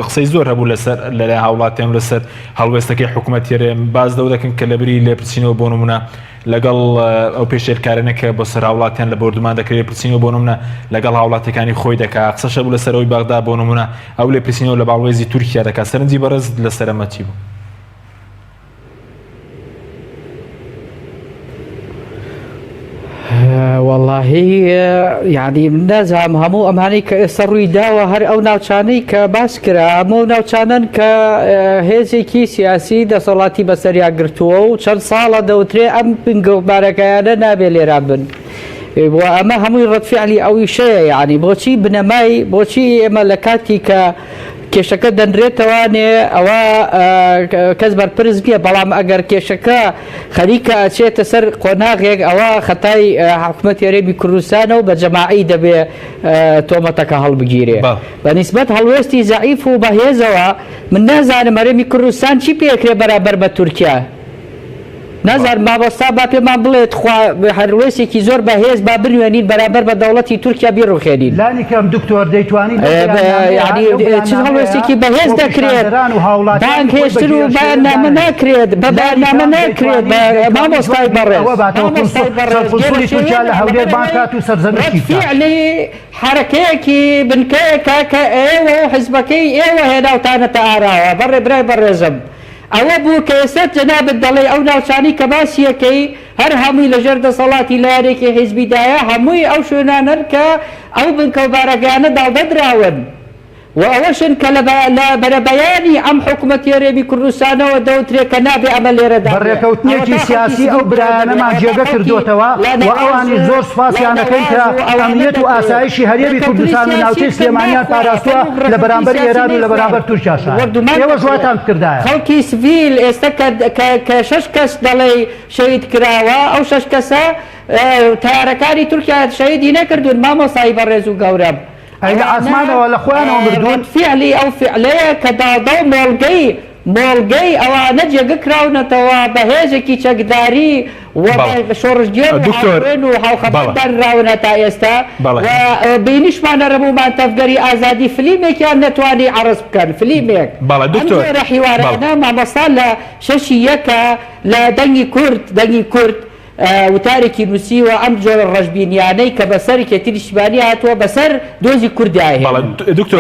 قسەی زۆر هەبوو لەسەر لەلای هاوڵاتیان لەسەر هەڵوێستەکەی حکوومەتیێرە باز دەو دەکەن کە لەبری لێپرسینەوە بۆ نمونە لەگەڵ ئەو پێشێرکارانەکە بۆ سەر هاوڵاتیان لە بردومان دەکرێت پرسینەوە بۆ نمونە لەگەڵ هاوڵاتەکانی خۆی دەکا قسەشە بوو لەسەرەوەی بەغدا بۆ نمونە ئەو لێ پرسینەوە لە باڵێزی تورکیا دەکا سەرنجی بەڕێز لە سەرەمەتی بوو. واللهی یعنی نازانم هەموو ئەمانەی کە ئێستا ڕووی داوە هەر ئەو ناوچانەی کە باس کرا هەموو ناوچانن کە هێزێکی سیاسی دەسەڵاتی بەسەریا گرتووە و چەند ساڵە دەوترێ ئەم بنگەوبارەکەیانە نابێ لێران بن و ئەمە هەمووی ڕەتفعلی ئەوی شەیە یعنی بۆچی بنەمای بۆچی ئێمە لە کاتی کە کێشەکە دەنرێتەوانێ ئەوە کەس بەرپرس نییە بەڵام ئەگەر کێشەکە خەریکە ئەچێتە سەر قۆناغێک ئەوە خەتای حکومەتی هەرێمی کوردستانە و بە جەماعی دەبێ تۆمەتەکە هەڵبگیرێ بەنسبەت هەڵوێستی زەعیف و بەهێزەوە من نازانم هەرێمی کوردستان چی پێکرێ بەرامبەر بە تورکیا نازانم مامۆستا با پێمان بڵێت هەڵوێستێکی زۆر بەهێز با بنوێنین بەرامبەر بە دەوڵەتی تورکیا بیڕوخێنین لانی کەم دکتۆر دەیتوانی چ هەڵوێستێکی بەهێز دەکرێت بانک هێشتن و بەیاننامە ناکرێت بە بەیاننامە ناکرێت بە مامۆستای بەڕێز تورکیا لە هەولێر بانکات و سەرزەمشتی فعلی حرەکەیەکی بنکەیەکە کە ئێوە حزبەکەی ئێوە هێناوتانەتە ئاراوە بەڕێ برای بەڕێزم ئەوە بوو کە ئێستا جەنابەت دەڵێ ئەو ناوچانی کە باسیەکەی هەر هەمووی لەژێر دەسەڵاتی لایەنێکی حیزبیدایە هەمووی ئەو شوێنانن کە ئەو بنکەوبارەکانە داڵدەدراون و ئەوەشن کە لە بەرەبەیانی ئەم حکوومەتی هەرێمی کوردستانەوە دەوترێت کە نابێ ئەمە لێرەدا بەڕێکەوتنێکی سیاسی ئەو برایانەمان جێگە کردوتەوە و ئەوانی زۆر سوپاسیانەکەی کە ئەمنیەت و ئاسایشی هەرێمی کوردستان و ناوچەی سلێمانیان پاراستووە لە بەرامبەر ئێران و لە بەرامبەر تورکیاشە ئێوە ژواتان کردایە خەڵکی سڤیل ئێستا کە 6 کەس دەڵێ شەهید کراوە ئەو 6 کەسە تایارەکانی تورکیا شەهیدی نەکردوون مامۆستای بەڕێز و گەورەم ئەی لە ئاسمانەوە لە خۆیانەوە مردوون فعلی ئەو فعلەیە کە داڵدە و مۆڵگەی ئەوانە جێگە کراونەتەوە بە هێزێکی چەکداری و شۆڕژگێر و هاوخەبەردانراونە تا ئێستا بینیشمانە ڕەبوومان تەفگەری ئازادی فلیمێکیان نەتوانی عەرز بکەن فلیمێک ئەمجۆرە حیوارانە مامۆستا لە 6 یەکە لە دەنگی کورد وتارێکی نووسیوە ئەم جۆرە ڕەشبینیانەی کە بەسەر کێتیریشبانی هاتووە بەسەر دۆزی کوردایە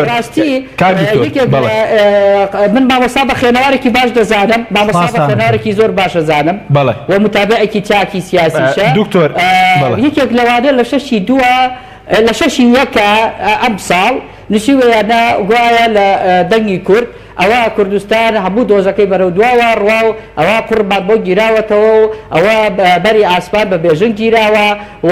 ڕاستی من مامۆستا بە خوێنەوارێکی باش دەزانم مامۆستا بە خوێنەوارێکی زۆر باشە زانم و متابعێکی چاکی سیاسیشە یەکێک لەوانە لە 6 یەکە ئەم ساڵ نووسیوەیانە گوایە لە دەنگی کورد ئەوە کوردستان هەموو دۆزەکەی بەرەو دواوە ڕواو ئەوە قوربان بۆ گیراوەتەوە و ئەوە بەری ئاسمان بە بێژنگ گیراوە و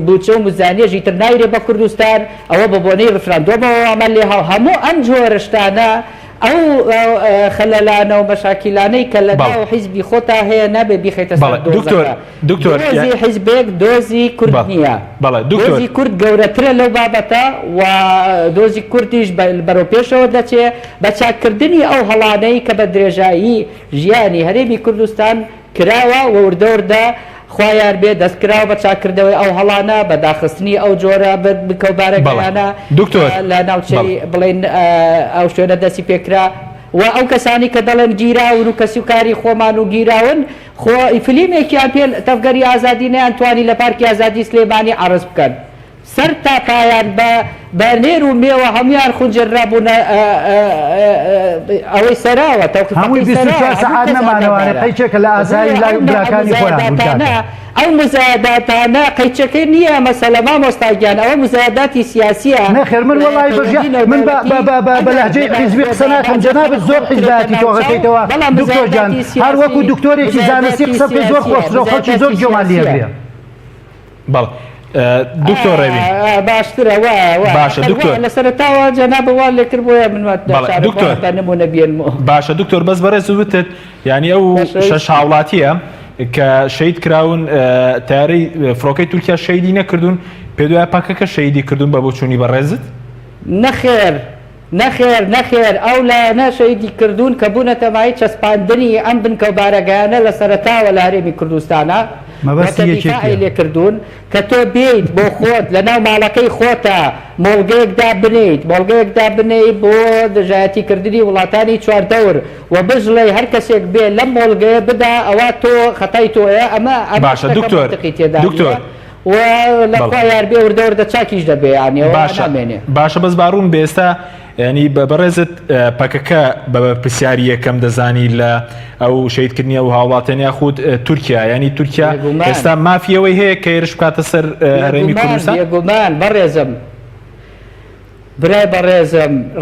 بوچە و مزانیەژی تر نایرێ بە کوردستان ئەوە بە بۆنەی ڕفراندۆمەوە ئەمەل لێ هەموو ئەم جۆرە شتانە ئەو خەلەلانە و مەشاکیلانەی کە لە ناو حیزبی خۆتا هەیە نابێ بیخێتە سەر دۆزی حیزبێک دۆزی کورد نییە دۆزی کورد گەورەترە لەو بابەتە و دۆزی کوردیش بەرەوپێشەوە دەچێ بە چاککردنی ئەو هەڵانەی کە بە درێژایی ژیانی هەرێمی کوردستان کراوە و وردەوردە خوایان بێ دەستکراوە بە چاکردەوەی ئەو هەڵانە بە داخستنی ئەو جۆرە بکەوبارەکانە لە ناوچەی بڵێن ئەو شوێنە دەستی پێکرا و ئەو کەسانی کە دەڵێن گیراون و کەسی و کاری خۆمان و گیراون خۆ فیلمێکیان پێ تەفگەری ئازادی نەیانتوانی لە پارکی ئازادی سلێمانی عرض بکەن سەر تا پایان بە نێر و مێوە هەمویان خونجێرا بوون ئەوەی سەراوە هەمووی 24 سەعات نەمانەوانە قەیچێکە لە ئازایی لای براکانی خۆیان ئەو مزایداتانە قەیچەکەی نییە مەسەلە مامۆستاگیان ئەوە مزایداتی سیاسیە نەخێر من وەڵی بەژیان من بە لەهجەی حیزبی قسە ناکەم جەنابەت زۆر حیزباتی تۆغەکەیتەوە دکتۆر جان هەر وەکو دکتۆرێکی زانستی قسە پێ زۆر خۆشرە خەڵکی زۆر گوێمان لێبێ بەڵێ دکتۆر ڕێوین باشترە باشە دکتۆر لە سەرتاوە جەنابەوە لێکرد بۆیە منمەنەمونە بێنمەوە باشە دکتۆر بەس بەڕێز وتت یعنی ئەو شەش هاوڵاتیە کە شەید کراون تارەی فڕۆکەی تورکیا شەیدی نەکردوون پێ دوای پاکەکە شەیدی کردوون بە بۆچوونی بەڕێزت نەخێر ئەو لە نەشەیدی کردوون کە بوونە تەمای چەسپاندنی ئەم بنکەوبارەگەیانە لە سەرتاوە لە هەرێمی کوردستانە لێ کردوون کە تۆ بێیت بۆ خۆت لە ناو ماڵەکەی خۆتە مۆڵگەیەکدا بنیت بۆ دژایەتیکردنی وڵاتانی چواردەور و بژڵێ هەر کەسێک بێ لەم مۆڵگەیە بدا ئەوە تۆ خەتای تۆیە ئەمە باشە دکتۆر و لە خوایان بێ وردەوردە چاکیش دەبێ ینی باشە بەس باڕوون بێستا ینی بەڕێزت پەکەکە بە پرسیاری یەکەم دەزانی لە ئەو شەیدکردنی و هاوڵاتێنیا خود تورکیا ینی تورکیا ئێستا مافیەوەی هەیە کە هێرش بکاتە سەر هەرێمی کوردستان بێگومان بەڕێزم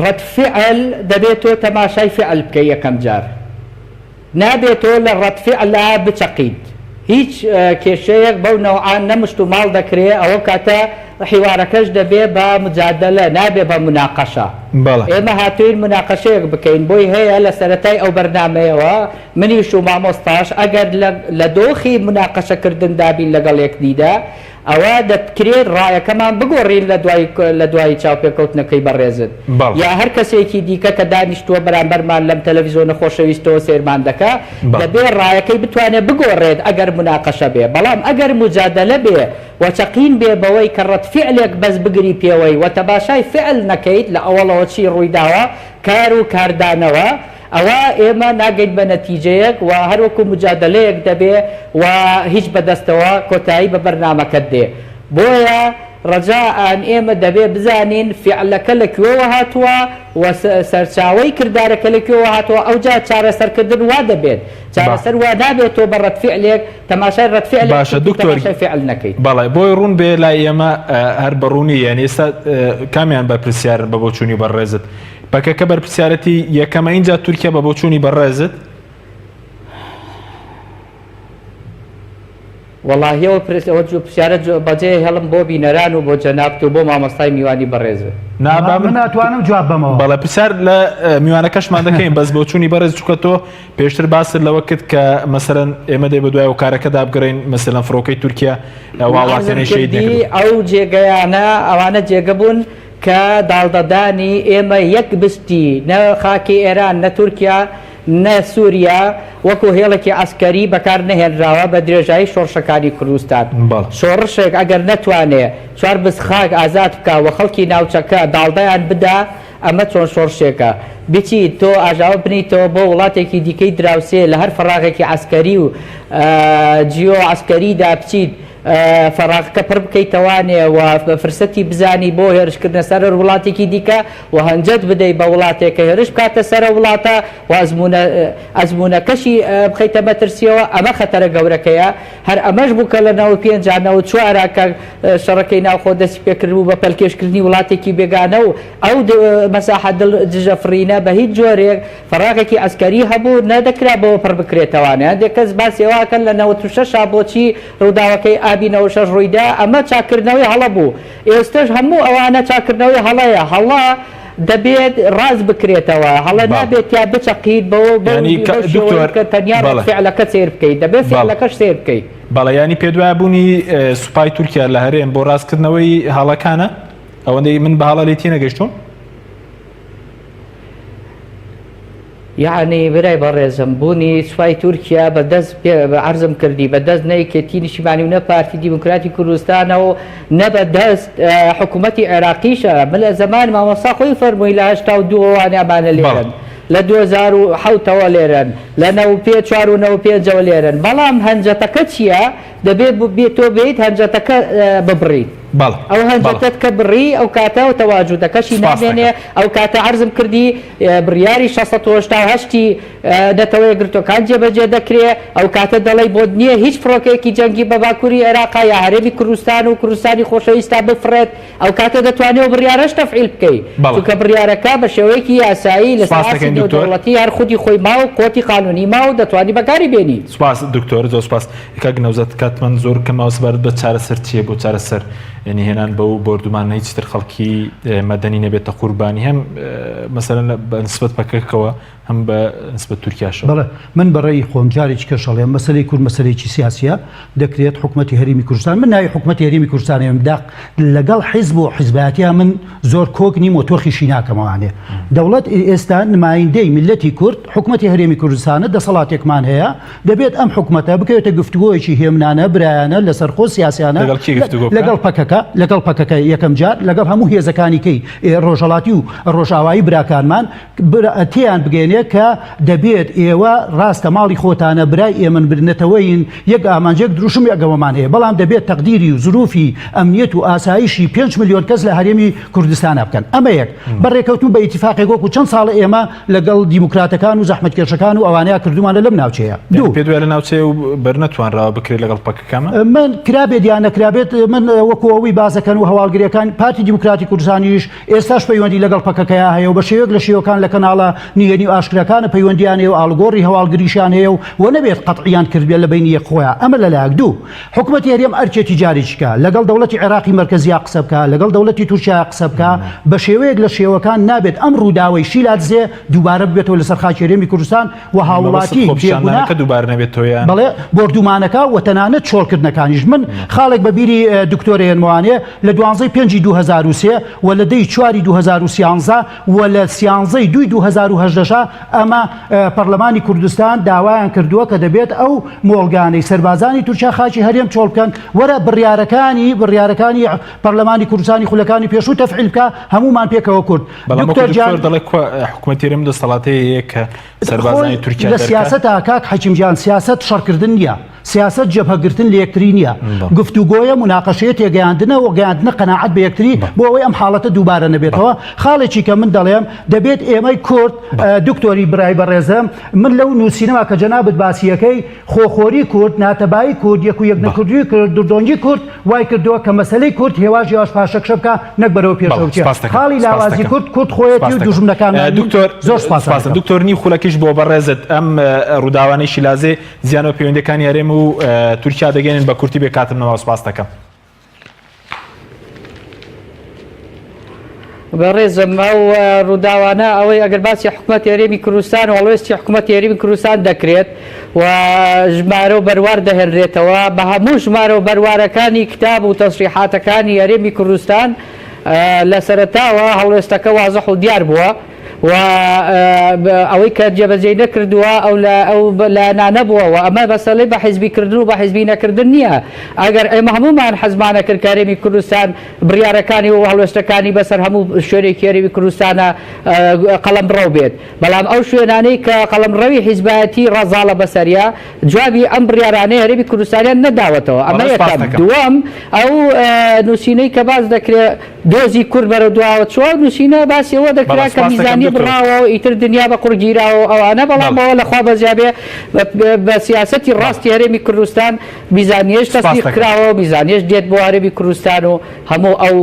ڕەتفعل دەبێت تۆ تەماشای فعل بکە یەکەم جار نابێتۆ لە ڕەتفعلا بچەقیت هیچ کێشەیەک بەو نەوعان نەمشت و ماڵ دەکرێت ئەوە کاتە حیوارەکەش دەبێ بە مجادلە نابێ بە مناقەشە ئێمە هاتوین مناقەشەیەک بکەین بۆی هەیە لە سەرەتای ئەو بەردامەیەوە منیش و مامۆستاش ئەگەر لە دۆخی مناقەشەکردن دابین لەگەڵ یەکدیدا ئەوە دەکرێت ڕایەکەمان بگۆڕین لە دوای چاوپێکەوتنەکەی بەڕێزت یا هەر کەسێکی دیکە کە دانیشتووە بەرامبەرمان لەم تەلەڤیزۆنە خۆشەویستەوە سێرمان دەکا دەبێت ڕایەکەی بتوانێت بگۆڕێت ئەگەر مناقەشە بێ بەڵام ئەگەر مجادلە بێ وچەقین بێ بەوەی کە ڕەتفعلێک بەس بگری پێوەی و تەباشای فعل نەکەیت لە ئەوڵەوە چی ڕوویداوە کار و کاردانەوە ئەوە ئێمە ناگەیت بە نەتیجەیەک و هەروەکو مجادلەیەک دەبێ و هیچ بەدەستەوە کۆتایی بە بەرنامەکەت دێ بۆیە ڕەجاءان ئێمە دەبێ بزانین فعلەکە لەکوێوە هاتووە و سەرچاوەی کردارەکە لەکوێوە هاتووە ئەوجا چارەسەرکردن وا دەبێت چارەسەر وا نابێت تۆ بە ڕەتفعلێک تەماشای ڕەتفعلێک باشە دکتۆر فعل نەکەیت بەڵێ بۆی ڕوون بێ لای ئێمە هەر بەڕوونی یعنی ئێستا کامیان بەرپرسیار بە بۆچوونی بەڕێزت پەکەکە بەرپرسیارەتی یەکەمە اینجا تورکیا بە بۆچوونی بەڕێزت وەڵاهیەوە پرسیارە بەجێ هەڵم بۆ بینەران و بۆ جەنابت و بۆ مامۆستای میوانی بەڕێزە من ناتوانم جواب بمەوە بەڵێ پرسیار لە میوانەکەشمان دەکەین بەس بۆچوونی بەڕێز چووکە تۆ پێشتر باست لەوە کرد کە مەسەرەن ئێمە دەی بە دوای و کارەکەدا بگەڕین مەسەلەن فڕۆکەی تورکیا واڵاتێنەی شەید نەکردوون ئەو جێگەیانە ئەوانە جێگە بوون کە داڵدەدانی ئێمە یەک بستی نە خاکی ئێران نە تورکیا نە سووریا وەکو هێڵێکی ئەسکەری بەکار نەهێنراوە بە درێژایی شۆڕشەکانی کوردستان شۆڕشێک ئەگەر نەتوانێت چوار بس خاک ئازاد بکە و خەڵکی ناوچەکە داڵدەیان بدا ئەمە چۆن شۆڕشێکە بچیت تۆ ئاژاوە بنیتەوە بۆ وڵاتێکی دیکەی دراوسێ لە هەر فەراغێکی ئەسکەری و جیۆ ئەسکەریدا بچیت فەراغەکە پڕ بکەیتەوانێ و فرسەتی بزانی بۆ هێرشکردنە سەر وڵاتێکی دیکە و هەنجەت بدەیت بە وڵاتێکە هێرش بکاتە سەرە وڵاتە و ئەزمونەکەشی بخەیتە مەترسیەوە ئەمە خەتەرە گەورەکەیە هەر ئەمەش بوو کە لە 95 کە شەڕەکەی ناوخۆ دەستی پێکرد بوو بە پەلکێشکردنی وڵاتێکی بێگانە و ئەو مەساحەت دژەفرینە بە هیچ جۆرێک فەراغێکی ئەسکەری هەبوو نەدەکرا بەوە پڕ بکرێتەوانێ هەندێک کەس باسیێواکەن لە 96 بۆچی ڕووداوەکەی ئابینەوە شەش ڕوویدا ئەمە چاکردنەوەی هەڵە بوو ئێستش هەموو ئەوانە چاکردنەوەی هەڵەیە هەڵا دەبێت ڕاز بکرێتەوە هەڵە نابێت یا بچەقیت بەوە تەنیا فعلەکە سیر بکەیت دەبێت فعلەکەش سیر بکەیت بەڵێ ینی پێدوای بوونی سوپای تورکیا لە هەرێم بۆ ڕاستکردنەوەی هەڵەکانە ئەوەندەی من بە هەڵە لێتی نەگەیشتوم یعنی برای بەڕێزم بوونی سوپای تورکیا بەدەست عرضم کردی بەدەست نەیکێتی نیشتیمانی و نە پارتی دیموکراتی کوردستانەوە نە بەدەست حکوومەتی عێراقیشە من لە زمان مامۆستا خۆی فەرمووی لە 1992 ئەمانە لێرن لە 2007ەوە لێرن لە 94 و 95ەوە لێرن بەڵام هەنجەتەکە چییە دەبێت بێتۆ بێت هەنجەتەکە ببڕیت ئەو هەنجەتت کە بڕی ئەو کاتەوە تەواجودەکەشی نامێنێ ئەو کاتە عرضم کردی بڕیاری 688 دەتەوەی گرتوەکان جێبەجێ دەکرێت ئەو کاتە دەڵی بۆ نییە هیچ فڕۆکێکی جەنگی بە باکووری عێراقا یا هەرێمی کوردستان و کوردستانی خۆشەویستا بفرێت ئەو کاتە دەتوانێت بڕیارەش تەفعیل بکەیت چونکە بڕیارەکە بە شێوەیەکی یاسایی لە ساسی دەوڵەتی هەر خودی خۆی ماوە کۆتی قانونی ماوە دەتوانی بەکاری بێنی. سوپاس دکتۆر زۆر سوپاس کاک نەوزەت کاتمان زۆر کەماوەسبارەت بە چارەسەر چییە بۆ چارەسەر ینی هێنان بە و بردومان هیچتر خەڵکی مەدەنی نەبێتە قوربانی هەم مەسەرەن بە نسبەت بەکەکەوە هەم بە نسبەت تورکیاشەوە. بەڵێ من بەڕێی خۆم جارێکی کەشەڵێم مەسەلەی کورد مەسەلەیەکی سیاسیە دەکرێت حکوومەتی هەرێمی کوردستان من ناوی حکوومەتی هەرێمی کوردستانم داق لەگەڵ حیزب و حیزبەتیە من زۆر کۆک نیم و تۆخیشی ناکەمەوانێ دەوڵەت ئێستا نمایندەی میلەتی کورد حکوومەتی هەرێمی کوردستانە دەسەڵاتێکمان هەیە دەبێت ئەم حکوومەتە بکەوێتە گفتوگۆیەکی هێمنانە برایانە لەسەر خۆ سیاسیانە لەگەڵ پەکەکە یەکەم جار لەگەڵ هەموو هێزەکانیکەی ڕۆژهڵاتی و ڕۆژاوایی براکانمان تیان بگەێنێ کە دەبێت ئێوە ڕاستە ماڵی خۆتانە برای ئێمە برنەتەوەین یەک ئامانجێک دروشم یەگەوەمان هەیە بەڵام دەبێت تەقدیری و زروفی ئەمنیەت و ئاسایشی 5 میلیۆن کەس لە هەرێمی کوردستانە بکەن ئەمە یەک بەڕێکەوتون بە ئیتیفاقێک و چەند ساڵە ئێمە لەگەڵ دیموکراتەکان و زەحمەتکێشەکان و ئەوانەیە کردومانە لەم ناوچەیە پێ دوای لە ناوچەیە و بەرنەتوانراوە بکرێت لەگەڵ پەکەکەمە من کرابێت یان نەکرابێت من وەکو ئەوەی بازەکەن و هەواڵگریەکان پارتی دیموکراتی کوردستانیش ئێستاش پەیوەندی لەگەڵ پەکەکەیە هەیە و بە شێوەیەک لە شێوەکان لە کەناڵە نیگەنی و ئاشکراکانە پەیوەندیان هەیە و ئاڵگۆڕی هەواڵگریشان هەیە و نەبێت قەتعیان کردبێت لە بینی یەکخۆیان ئەمە لەلایەک دوو حکوومەتی هەرێم ئەرچێتی جاریچکە لەگەڵ دەوڵەتی عێراقی مەرکەزیە قسە بکە لەگەڵ دەوڵەتی تورکیا قسە بکە بە شێوەیەک لە شێوەکان نابێت ئەم ڕووداوەی شیلاتزێ دووبارە ببێتەوە لەسەر خاکی هەرێمی کوردستان و هاوڵاتی دووبارە نەبێت تۆیان بەڵێ بردومانەکە و تەنانەت چۆڵکردنەکانیش من خاڵێک بە بیری دکتۆرێنوانێ لە 12/5/2003 و لە دەی 4/2013 و لە 13/2/2018 ئەمە پەرلەمانی کوردستان داوایان کردووە کە دەبێت ئەو مۆڵگانەی سەربازانی تورکیا خاکی هەرێم چۆڵ بکەن وەرە بڕیارەکانی پەرلەمانی کوردستانی خولەکانی پێشوو تەفعیل بکە هەمومان پێکەوە کورد دەڵێ حکوومەتی هەرێم دەسەڵاتەیە کە سەربازانی تورکیا لە سیاسەتە کاک حەکیمجان سیاسەت شەڕکردن نییە سیاست جەبهەگرتن لە یەکتری نییە گفتوگۆیە مناقەشەیە تێگەیاندنە و گەیاندنە قەناعەت بە یەکتری بۆ ئەوەی ئەم حاڵەتە دووبارە نەبێتەوە خاڵێکی کە من دەڵێم دەبێت ئێمەی کورد دکتۆری برای بەڕێزم من لەو نووسینەوە کە جەنابەت باسیەکەی خۆخۆری کورد ناتەبایی کورد یەک و یەک نەکردووی کرد دوردۆنگی کورد وای کردووە کە مەسەلەی کورد هێواش یاش پاشەکشە بکە نەک بەرەوە پێشەوتێ خاڵی لاوازی کورد خۆیەتی و دوژمنەکان زۆر سپاس دکتۆرنی خولەکیش بۆ بەڕێزت ئەم ڕووداوانەی شیلازێ زیانەوە پەیوەندەکانی هەرێم و تورکیا دەگەێنن بە کورتی بێ کاتمەوە سپاس دەکەم. بەڕێزم ئەو ڕووداوانە ئەوەی ئەگەر باسی حکوومەتی هەرێمی کوردستان و هەڵوێستی حکوومەتی هەرێمی کوردستان دەکرێت و ژمارە و بەروار دەهێنرێتەوە بە هەموو ژمارە و بەروارەکانی کتاب و تەسریحاتەکانی هەرێمی کوردستان لە سەرەتاوە هەڵوێستەکە وازەح و دیار بووە و ئەوەی کە جێبەجێ نەکردووە ئەو لایەنە بووەوە ئەمە بەسەڵی بە حیزبیکردن و بە حیزبی نەکردن نییە ئەگەر ئێمە هەمومان حەزمانە کرد کە هەرێمی کوردستان بڕیارەکانی و هەڵوێستەکانی بەسەر هەموو شوێنێکی هەرێمی کوردستانە قەڵەمڕەو بێت بەڵام ئەو شوێنانەی کە قەڵەمڕەوی حیزبایەتی ڕەزاڵە بەسەریا جوابی ئەم بڕیارانەی هەرێمی کوردستانیان نەداوەتەوە ئەمە یەکەم دووەم ئەو نووسینەی کە باز دەکرێت دۆزی کورد بەرە دواوە چوار نووسینە باسی ئەوە دەکرا کە میزانی بڕاوە و ئیتر دنیا بە قورگیراوە ئەوانە بەڵامەوە لەخوا بەجابێ بە سیاسەتی ڕاستی هەرێمی کوردستان میزانیەش تەسدیق کراوە و میزانیەش دێت بۆ هەرێمی کوردستان و هەموو ئەو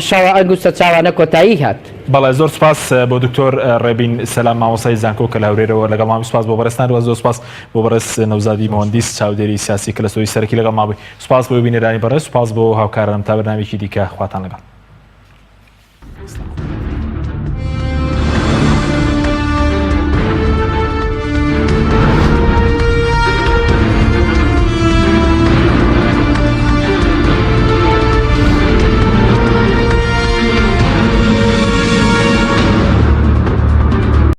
شەوە ئەنگوستە چاوانە کۆتایی هات. بەڵێ زۆر سپاس بۆ دکتۆر ڕێبین سەلام مامۆسای زانکۆ کە لە هەورێرەوە لەگەڵ مامی سپاس بۆ بەڕێستان و زۆر سپاس بۆ بەڕێز نەوزادی مۆهەندیس چاودێری سیاسی کە لە سۆی سەرەکی لەگەڵ مابووی سپاس بۆ بینێرانی بەڕێز سپاس بۆ هاوکارانم تا بەرنامێکی دیکە خواتان لەگەڵ.